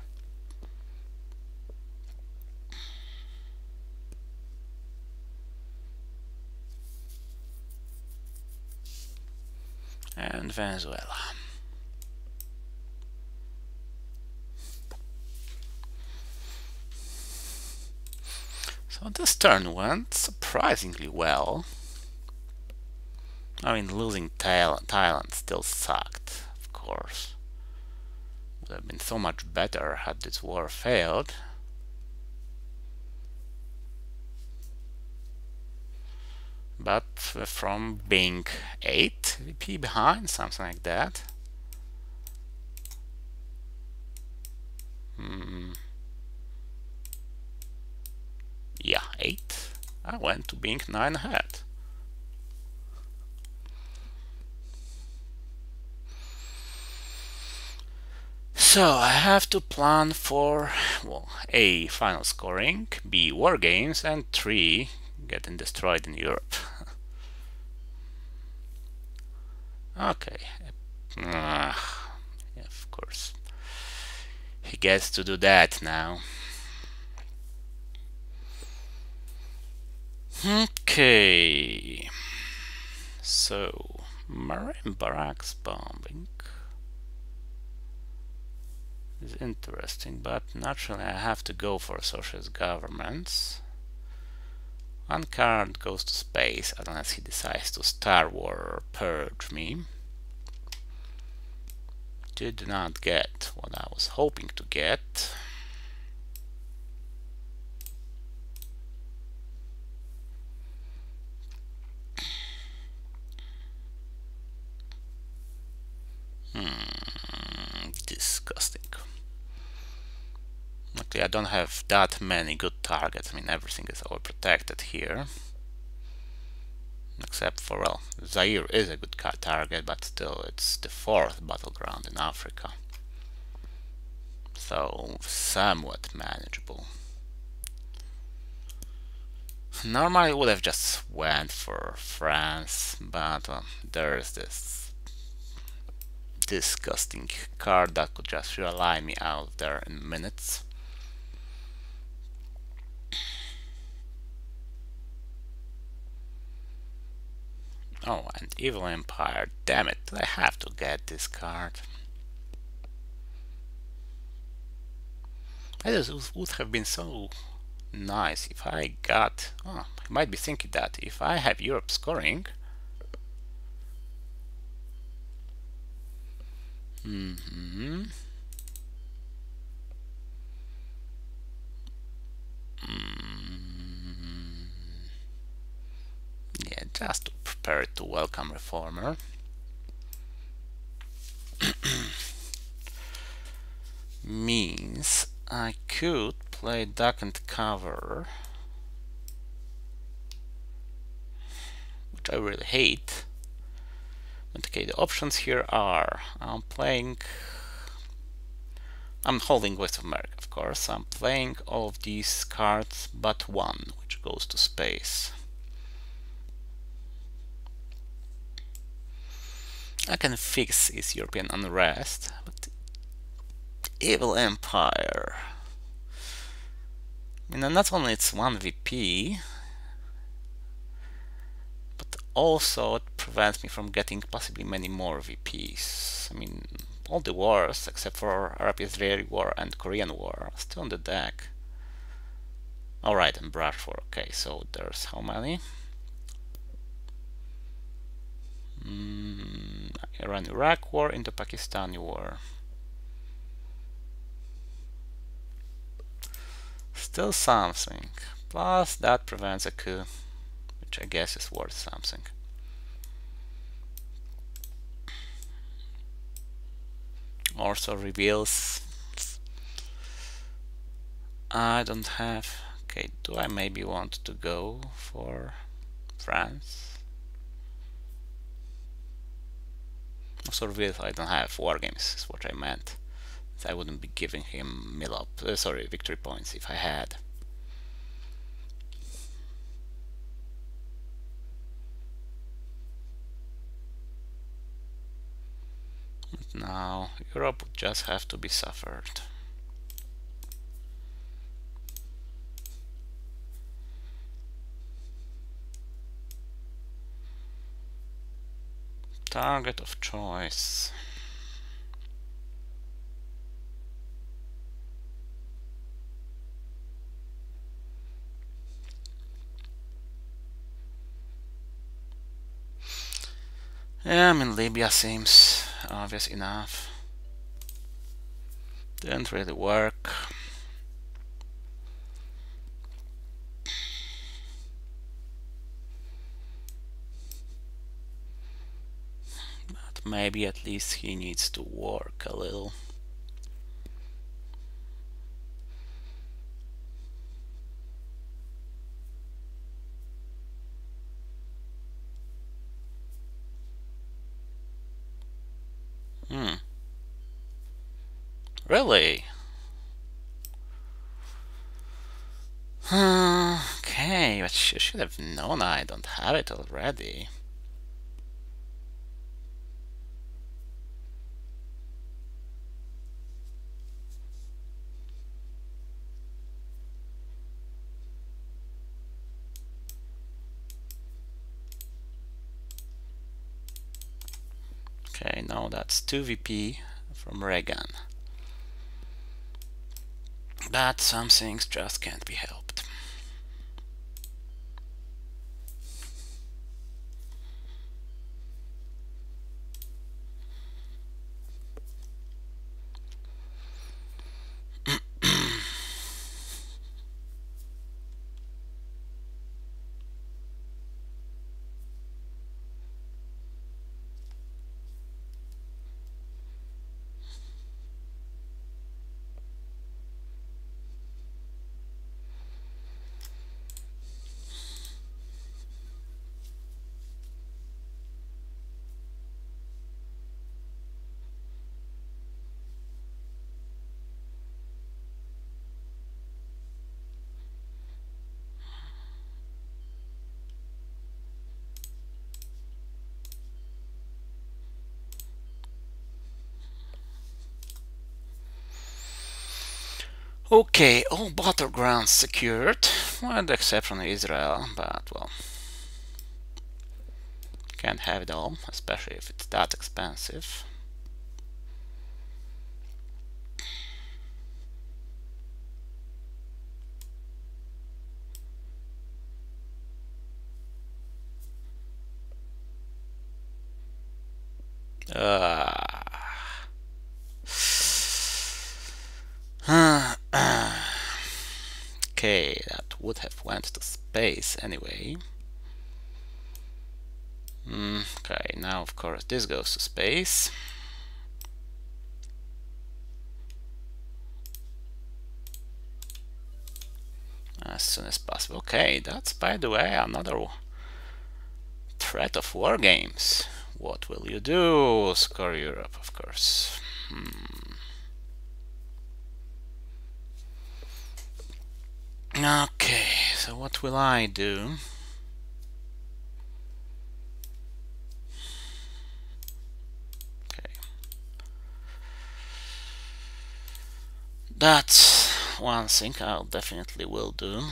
And Venezuela. So this turn went surprisingly well. I mean, losing Thailand still sucked, of course. Would have been so much better had this war failed. But from being 8 VP behind, something like that. Yeah, 8. I went to being 9 ahead. So I have to plan for, well, A, final scoring, B, war games, and 3, getting destroyed in Europe. Okay. Yeah, of course. He gets to do that now. Okay. So, marine barracks bombing is interesting, but naturally I have to go for socialist governments. One card goes to space unless he decides to Star War or purge me. Did not get what I was hoping to get. Disgusting. Okay, I don't have that many good targets. I mean, everything is all protected here. Except for, well, Zaire is a good target, but still it's the fourth battleground in Africa. So, somewhat manageable. Normally I would have just went for France, but there's this disgusting card that could just rely me out there in minutes. Oh, and Evil Empire, damn it, I have to get this card. It would have been so nice if I got... Oh, I might be thinking that if I have Europe scoring... Yeah, just to prepare to welcome Reformer. Means I could play duck and cover, which I really hate. But okay, the options here are I'm holding West of America, of course. I'm playing all of these cards but one, which goes to space. I can fix its European unrest, but Evil Empire. I mean, not only it's 1 VP, but also it prevents me from getting possibly many more VPs. I mean, all the wars, except for Arab-Israeli war and Korean war, are still on the deck. Alright, and Brush War, okay, so there's how many? Iran-Iraq war, Indo-Pakistani war. Still something. Plus that prevents a coup, which I guess is worth something. Also reveals I don't have... Okay, do I maybe want to go for France? Also reveals I don't have war games, is what I meant. I wouldn't be giving him victory points if I had. But now Europe would just have to be suffered. Target of choice. Yeah, I mean, Libya seems obvious enough. Didn't really work. But maybe at least he needs to work a little. Really? Okay, but you should have known I don't have it already. Okay, no, that's 2 VP from Reagan. But some things just can't be helped. Okay, all battlegrounds secured. Well, the exception of Israel, but well, can't have it all, especially if it's that expensive. Okay, that would have went to space anyway. Okay, now of course this goes to space. As soon as possible. Okay, that's by the way another threat of war games. What will you do? Score Europe, of course. Okay, so what will I do? Okay, that's one thing I'll definitely will do.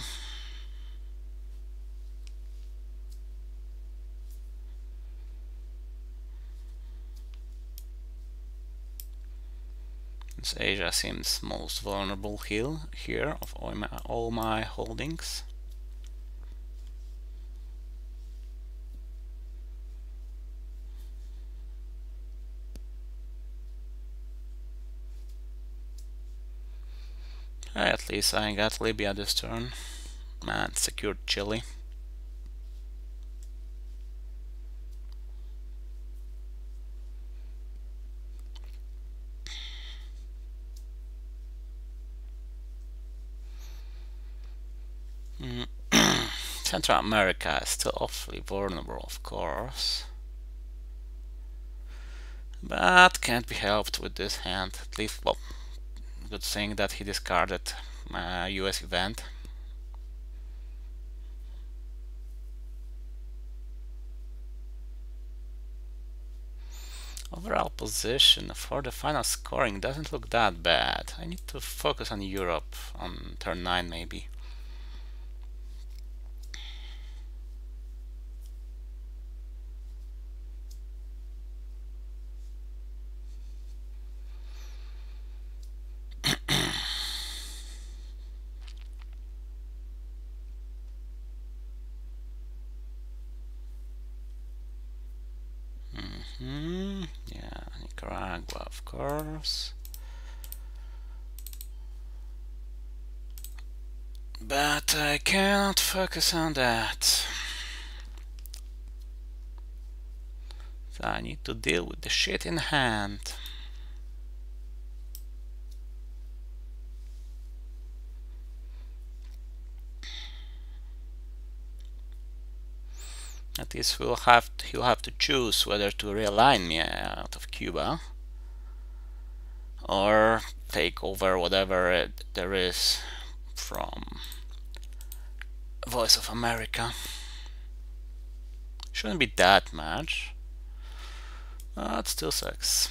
Since Asia seems most vulnerable here of all my holdings. At least I got Libya this turn. Man, secured Chile. Central America is still awfully vulnerable, of course. But can't be helped with this hand. At least, well, good thing that he discarded US event. Overall position for the final scoring doesn't look that bad. I need to focus on Europe on turn 9 maybe. Yeah, Nicaragua, of course. But I cannot focus on that. So I need to deal with the shit in hand. At least he'll have to choose whether to realign me out of Cuba or take over whatever there is from Voice of America. Shouldn't be that much, but still sucks.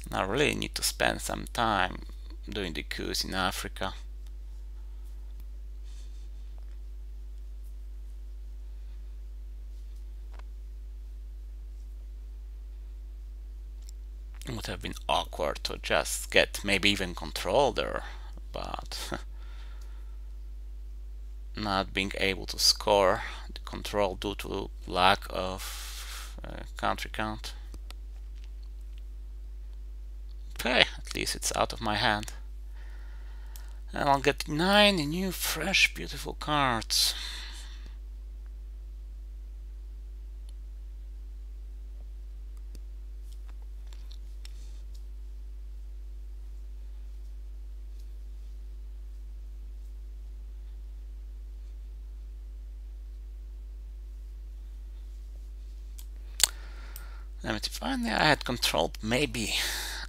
I really need to spend some time doing the coups in Africa. It would have been awkward to just get maybe even control there, but not being able to score the control due to lack of country count. Okay, at least it's out of my hand. And I'll get 9 new, fresh, beautiful cards. And if only I had controlled maybe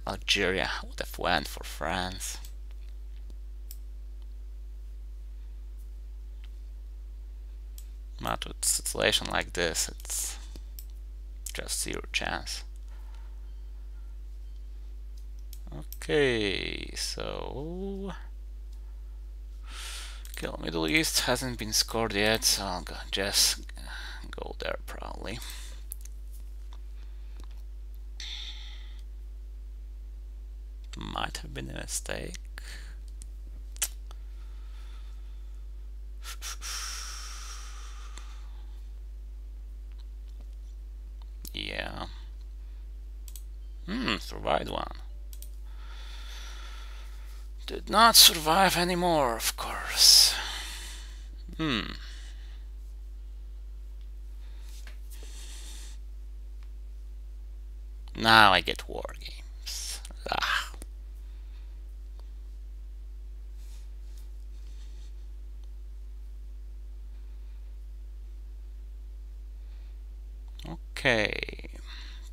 Algeria, I would have went for France. But with a situation like this, it's just zero chance. Okay, so kill Middle East hasn't been scored yet, so I'll just go there probably. Might have been a mistake. Yeah. Survived one. Did not survive anymore, of course. Now I get war games. Ah. Okay,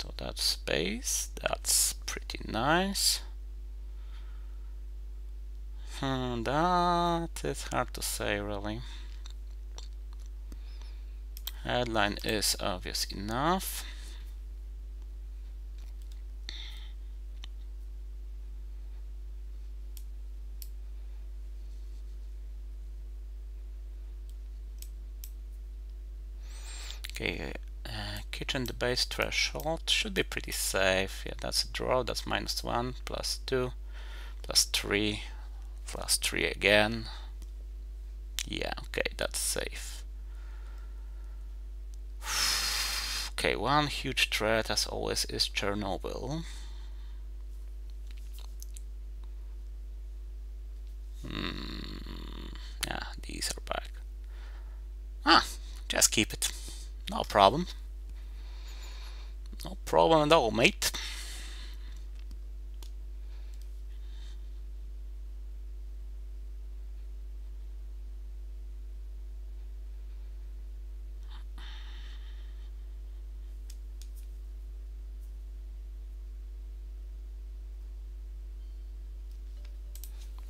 so that's space. That's pretty nice. That is hard to say, really. Headline is obvious enough. Okay, kitchen the base threshold should be pretty safe. Yeah, that's a draw. That's -1, +2, +3, +3 again. Yeah, okay, that's safe. Okay, one huge threat, as always, is Chernobyl. Yeah, these are back. Just keep it. No problem. No problem at all, mate.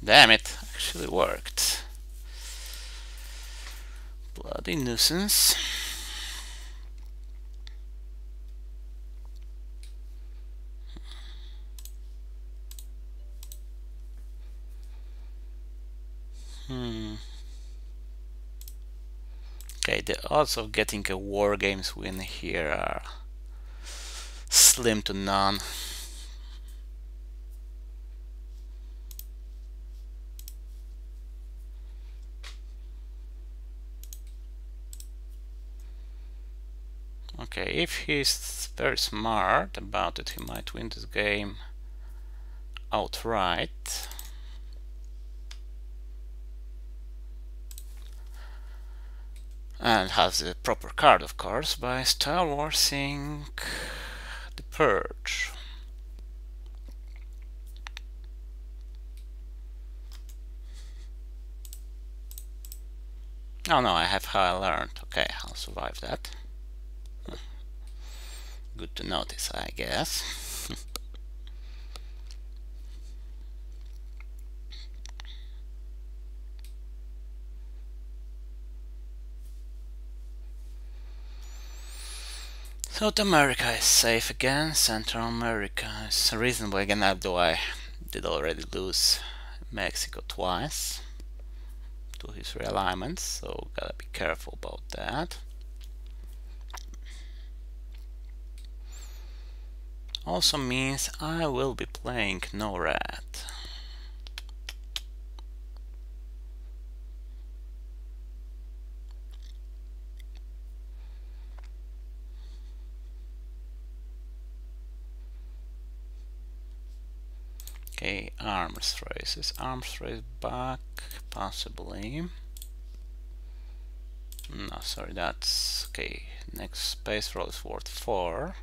Damn it, actually worked. Bloody nuisance. Okay, the odds of getting a War Games win here are slim to none. Okay, if he's very smart about it, he might win this game outright. And has the proper card, of course, by Star Warsing the Purge. Oh no, I have how I learned. Okay, I'll survive that. Good to notice, I guess. South America is safe again. Central America is reasonable again, although I did already lose Mexico twice to his realignments, so gotta be careful about that. Also means I will be playing NORAD. Okay, arms races. Arms race back, possibly. No, sorry, that's okay. Next space roll is worth 4.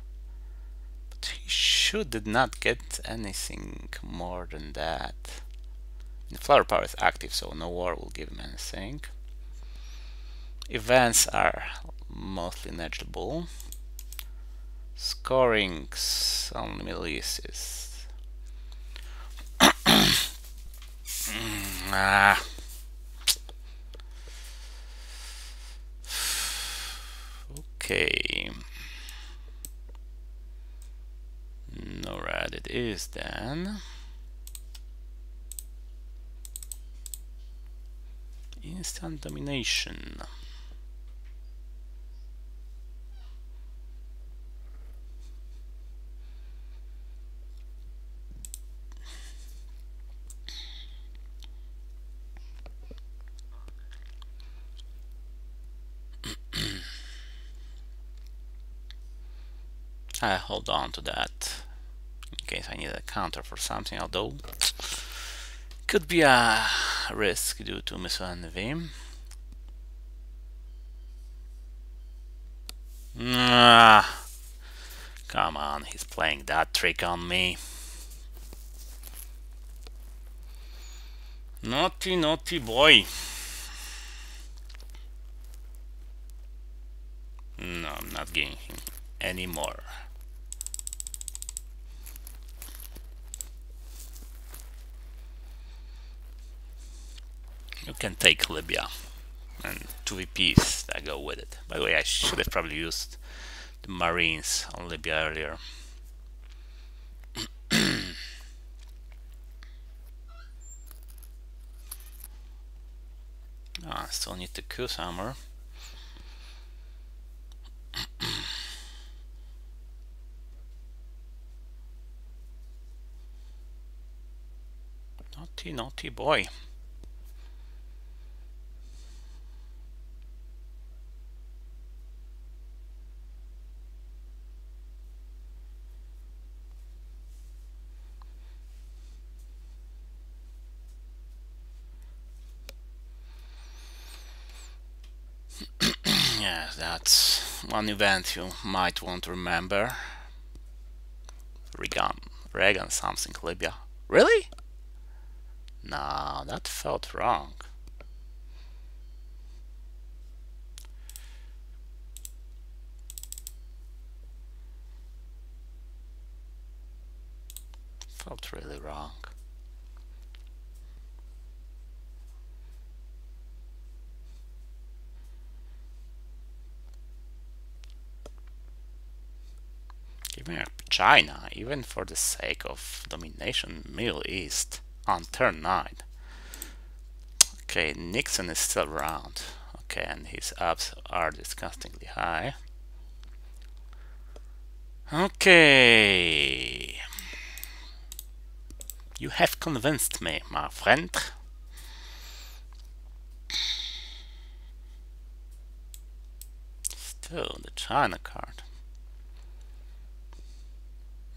But he should did not get anything more than that. The flower power is active, so no war will give him anything. Events are mostly negligible. Scorings on the Middle East is okay. it is then instant domination. I hold on to that in case I need a counter for something, although could be a risk due to misenvy. Come on, he's playing that trick on me. Naughty, naughty boy. No, I'm not giving him any more. You can take Libya and 2 VPs that go with it. By the way, I should have probably used the Marines on Libya earlier. I still need the Kus hammer. Naughty, naughty boy. Yes, that's one event you might want to remember. Reagan something Libya. Really? No, that felt wrong. Felt really wrong. Giving up China, even for the sake of domination Middle East on turn 9. Okay, Nixon is still around. Okay, and his ups are disgustingly high. Okay. You have convinced me, my friend. Still the China card.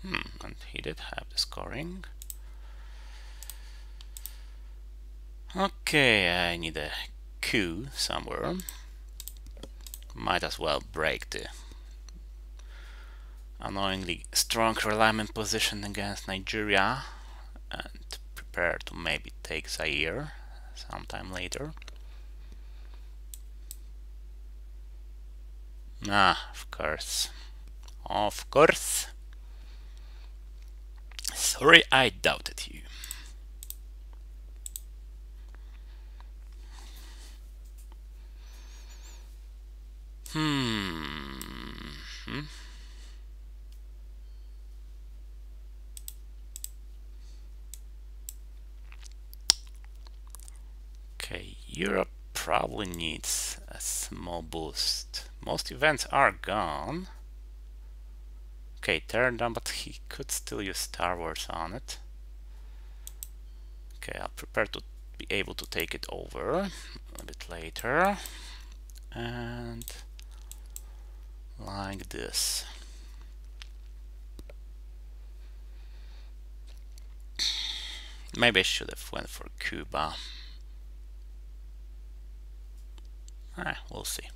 And he did have the scoring. Okay, I need a coup somewhere. Might as well break the annoyingly strong realignment position against Nigeria and prepare to maybe take Zaire sometime later. Of course. Of course. Sorry, I doubted you. Okay, Europe probably needs a small boost. Most events are gone. Okay, turn down, but he could still use Star Wars on it. Okay, I'll prepare to be able to take it over a bit later. And like this. Maybe I should have went for Cuba. We'll see.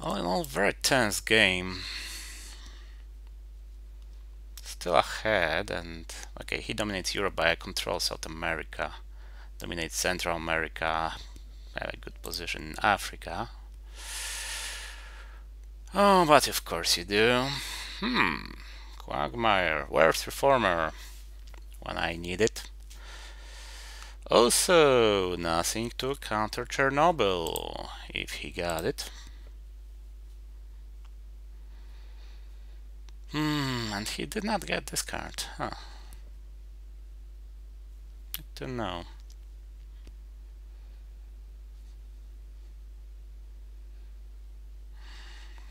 All in all, very tense game. Still ahead, and okay, he dominates Europe, but I control South America. Dominates Central America. I have a good position in Africa. Oh, but of course you do. Quagmire, where's Reformer? When I need it. Also, nothing to counter Chernobyl, if he got it. And he did not get this card. Huh. Good to know.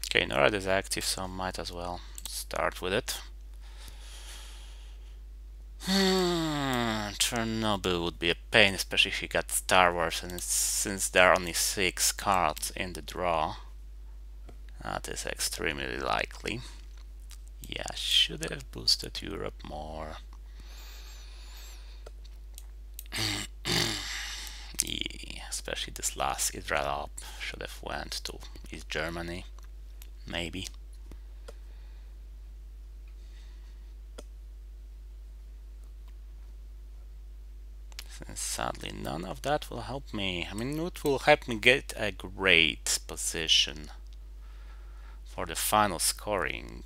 Okay, NORAD is active, so might as well start with it. Chernobyl would be a pain, especially if you got Star Wars, and since there are only 6 cards in the draw, that is extremely likely. Yeah, should have boosted Europe more. Yeah, especially this last Israel up should have went to East Germany, maybe. Since sadly none of that will help me. I mean, it will help me get a great position for the final scoring.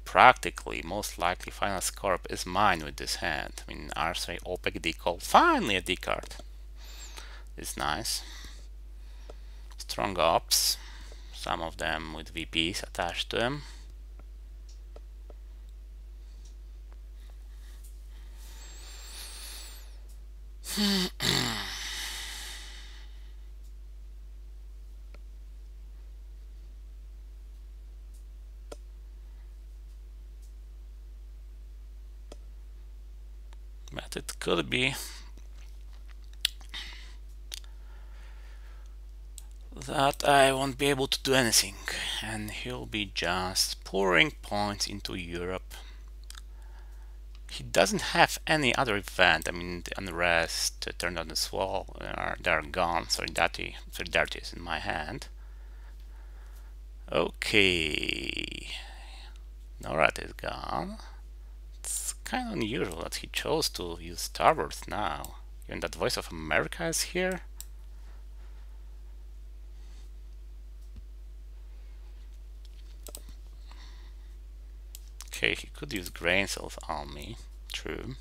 Practically, most likely, final score is mine with this hand. I mean, R3, OPEC, decall. Finally, a D card. It's nice. Strong ops. Some of them with VPs attached to them. But it could be that I won't be able to do anything, and he'll be just pouring points into Europe. He doesn't have any other event. I mean, the unrest, turn on the wall, they're gone. Solidarity is in my hand. Okay, NORAD is gone. It's kind of unusual that he chose to use Star Wars now, even that Voice of America is here. Okay, he could use grain cells on me. True.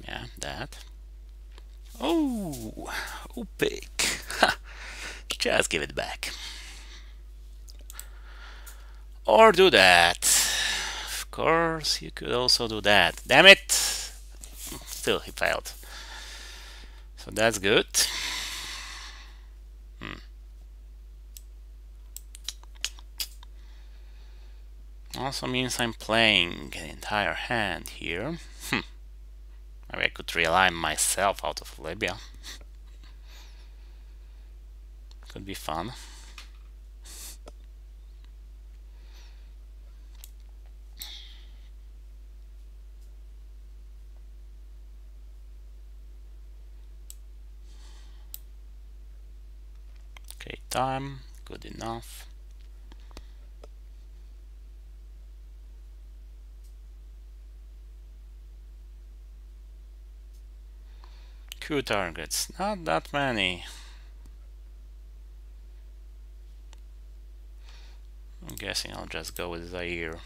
Yeah, that. Oh, OPEC. Just give it back. Or do that. Of course, you could also do that. Damn it! Still, he failed. So that's good. Also means I'm playing an entire hand here. Maybe I could realign myself out of Libya. Could be fun. Okay, time. Good enough. Q targets. Not that many. I'm guessing I'll just go with Zaire.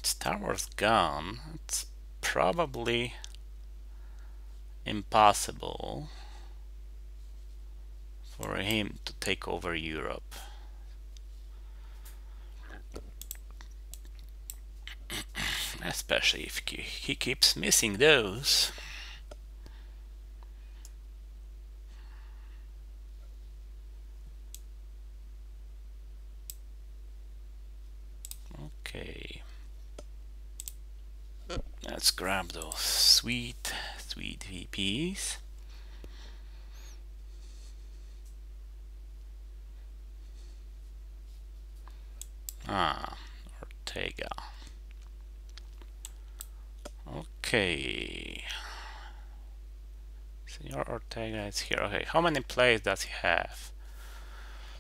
Star Wars gone. It's probably impossible for him to take over Europe. Especially if he keeps missing those. Okay. Let's grab those sweet VPs. Ortega. Okay. Senor Ortega is here. Okay, how many plays does he have?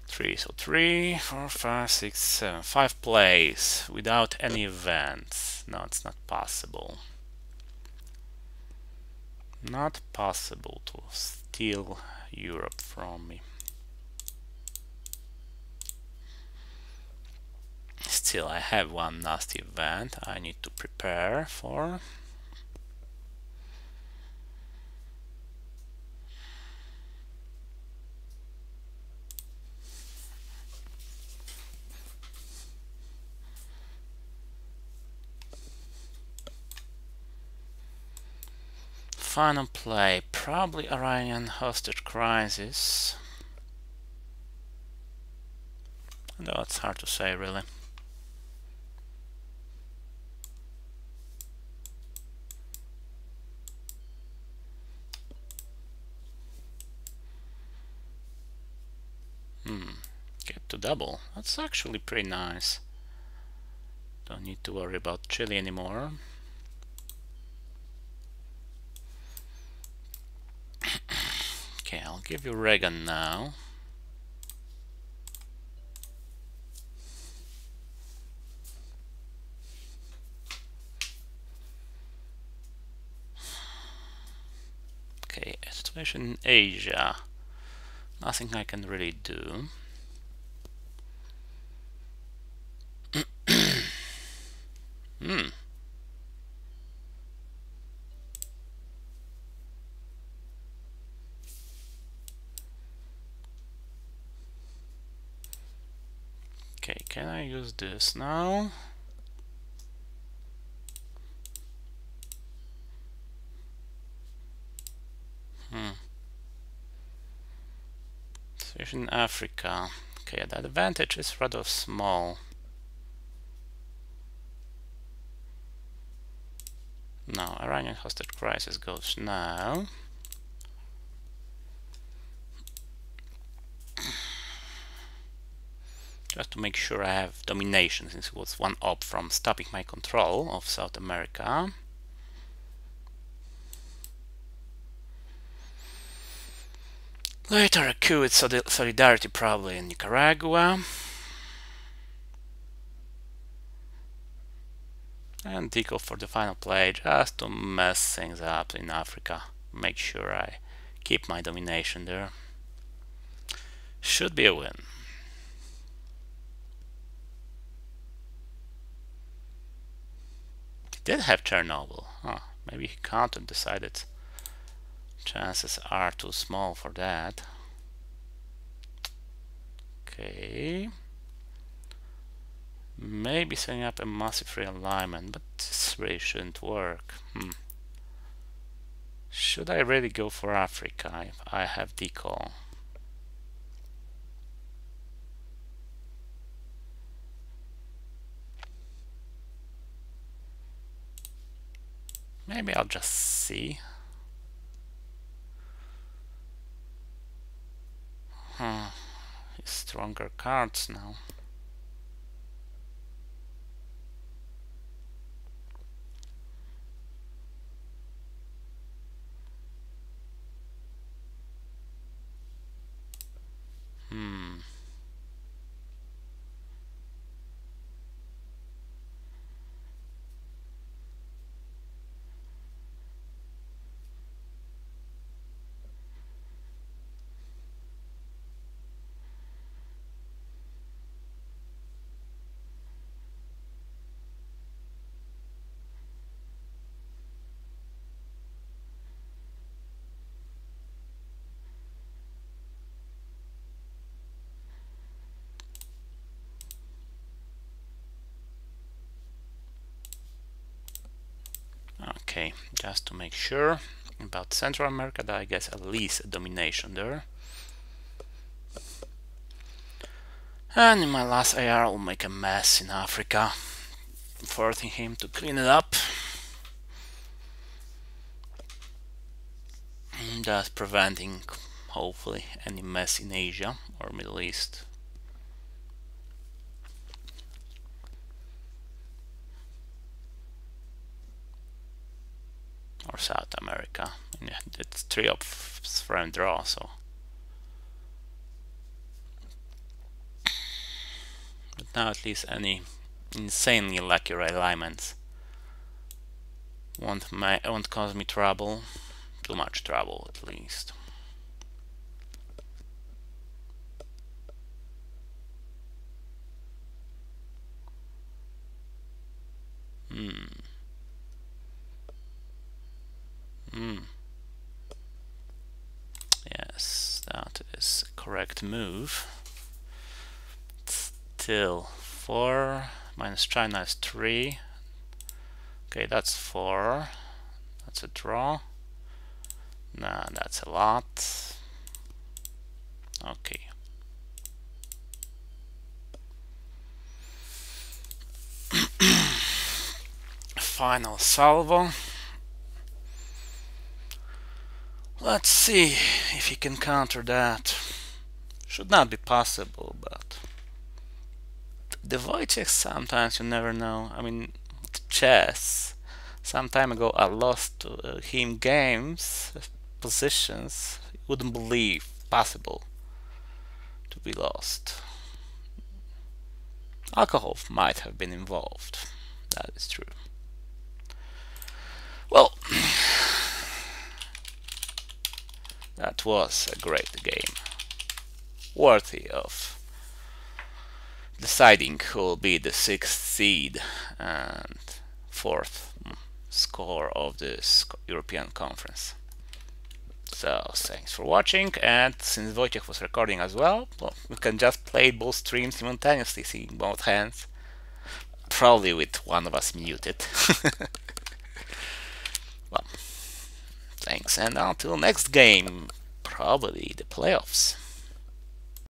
3. So 3, 4, 5, 6, 7. 5 plays without any events. No, it's not possible. Not possible to steal Europe from me. Still, I have one nasty event I need to prepare for. Final play, probably Iranian hostage crisis. Though it's hard to say, really. Get to double. That's actually pretty nice. Don't need to worry about Chile anymore. Okay, I'll give you Reagan now. Okay, situation in Asia. Nothing I can really do. Okay, can I use this now? Situation in Africa. Okay, the advantage is rather small. No, Iranian hostage crisis goes now. Just to make sure I have domination, since it was one op from stopping my control of South America. Later a coup with Solidarity probably in Nicaragua. And deco for the final play, just to mess things up in Africa. Make sure I keep my domination there. Should be a win. He did have Chernobyl. Huh. Maybe he can't and decided chances are too small for that. Okay. Maybe setting up a massive realignment, but this really shouldn't work. Should I really go for Africa if I have decal? Maybe I'll just see. Stronger cards now. Okay, just to make sure about Central America, that I guess at least a domination there. And in my last AR, I'll make a mess in Africa, forcing him to clean it up. Thus preventing, hopefully, any mess in Asia or Middle East. Or South America. Yeah, it's 3 of frame draw, so. But now at least any insanely lucky realignments won't cause me trouble. too much trouble at least. Yes, that is a correct move. Still 4 minus China is 3. Okay, that's 4. That's a draw. Nah, that's a lot. Okay. Final salvo. Let's see if he can counter that. Should not be possible, but the Wojciech, sometimes you never know. I mean, chess. Some time ago I lost to him games, positions. You wouldn't believe possible to be lost. Alcohol might have been involved. That is true. Well, that was a great game. Worthy of deciding who will be the 6th seed and 4th score of this European conference. So thanks for watching, and since Wojciech was recording as well, we can just play both streams simultaneously, seeing both hands. Probably with one of us muted. Well, thanks, and until next game, probably the playoffs.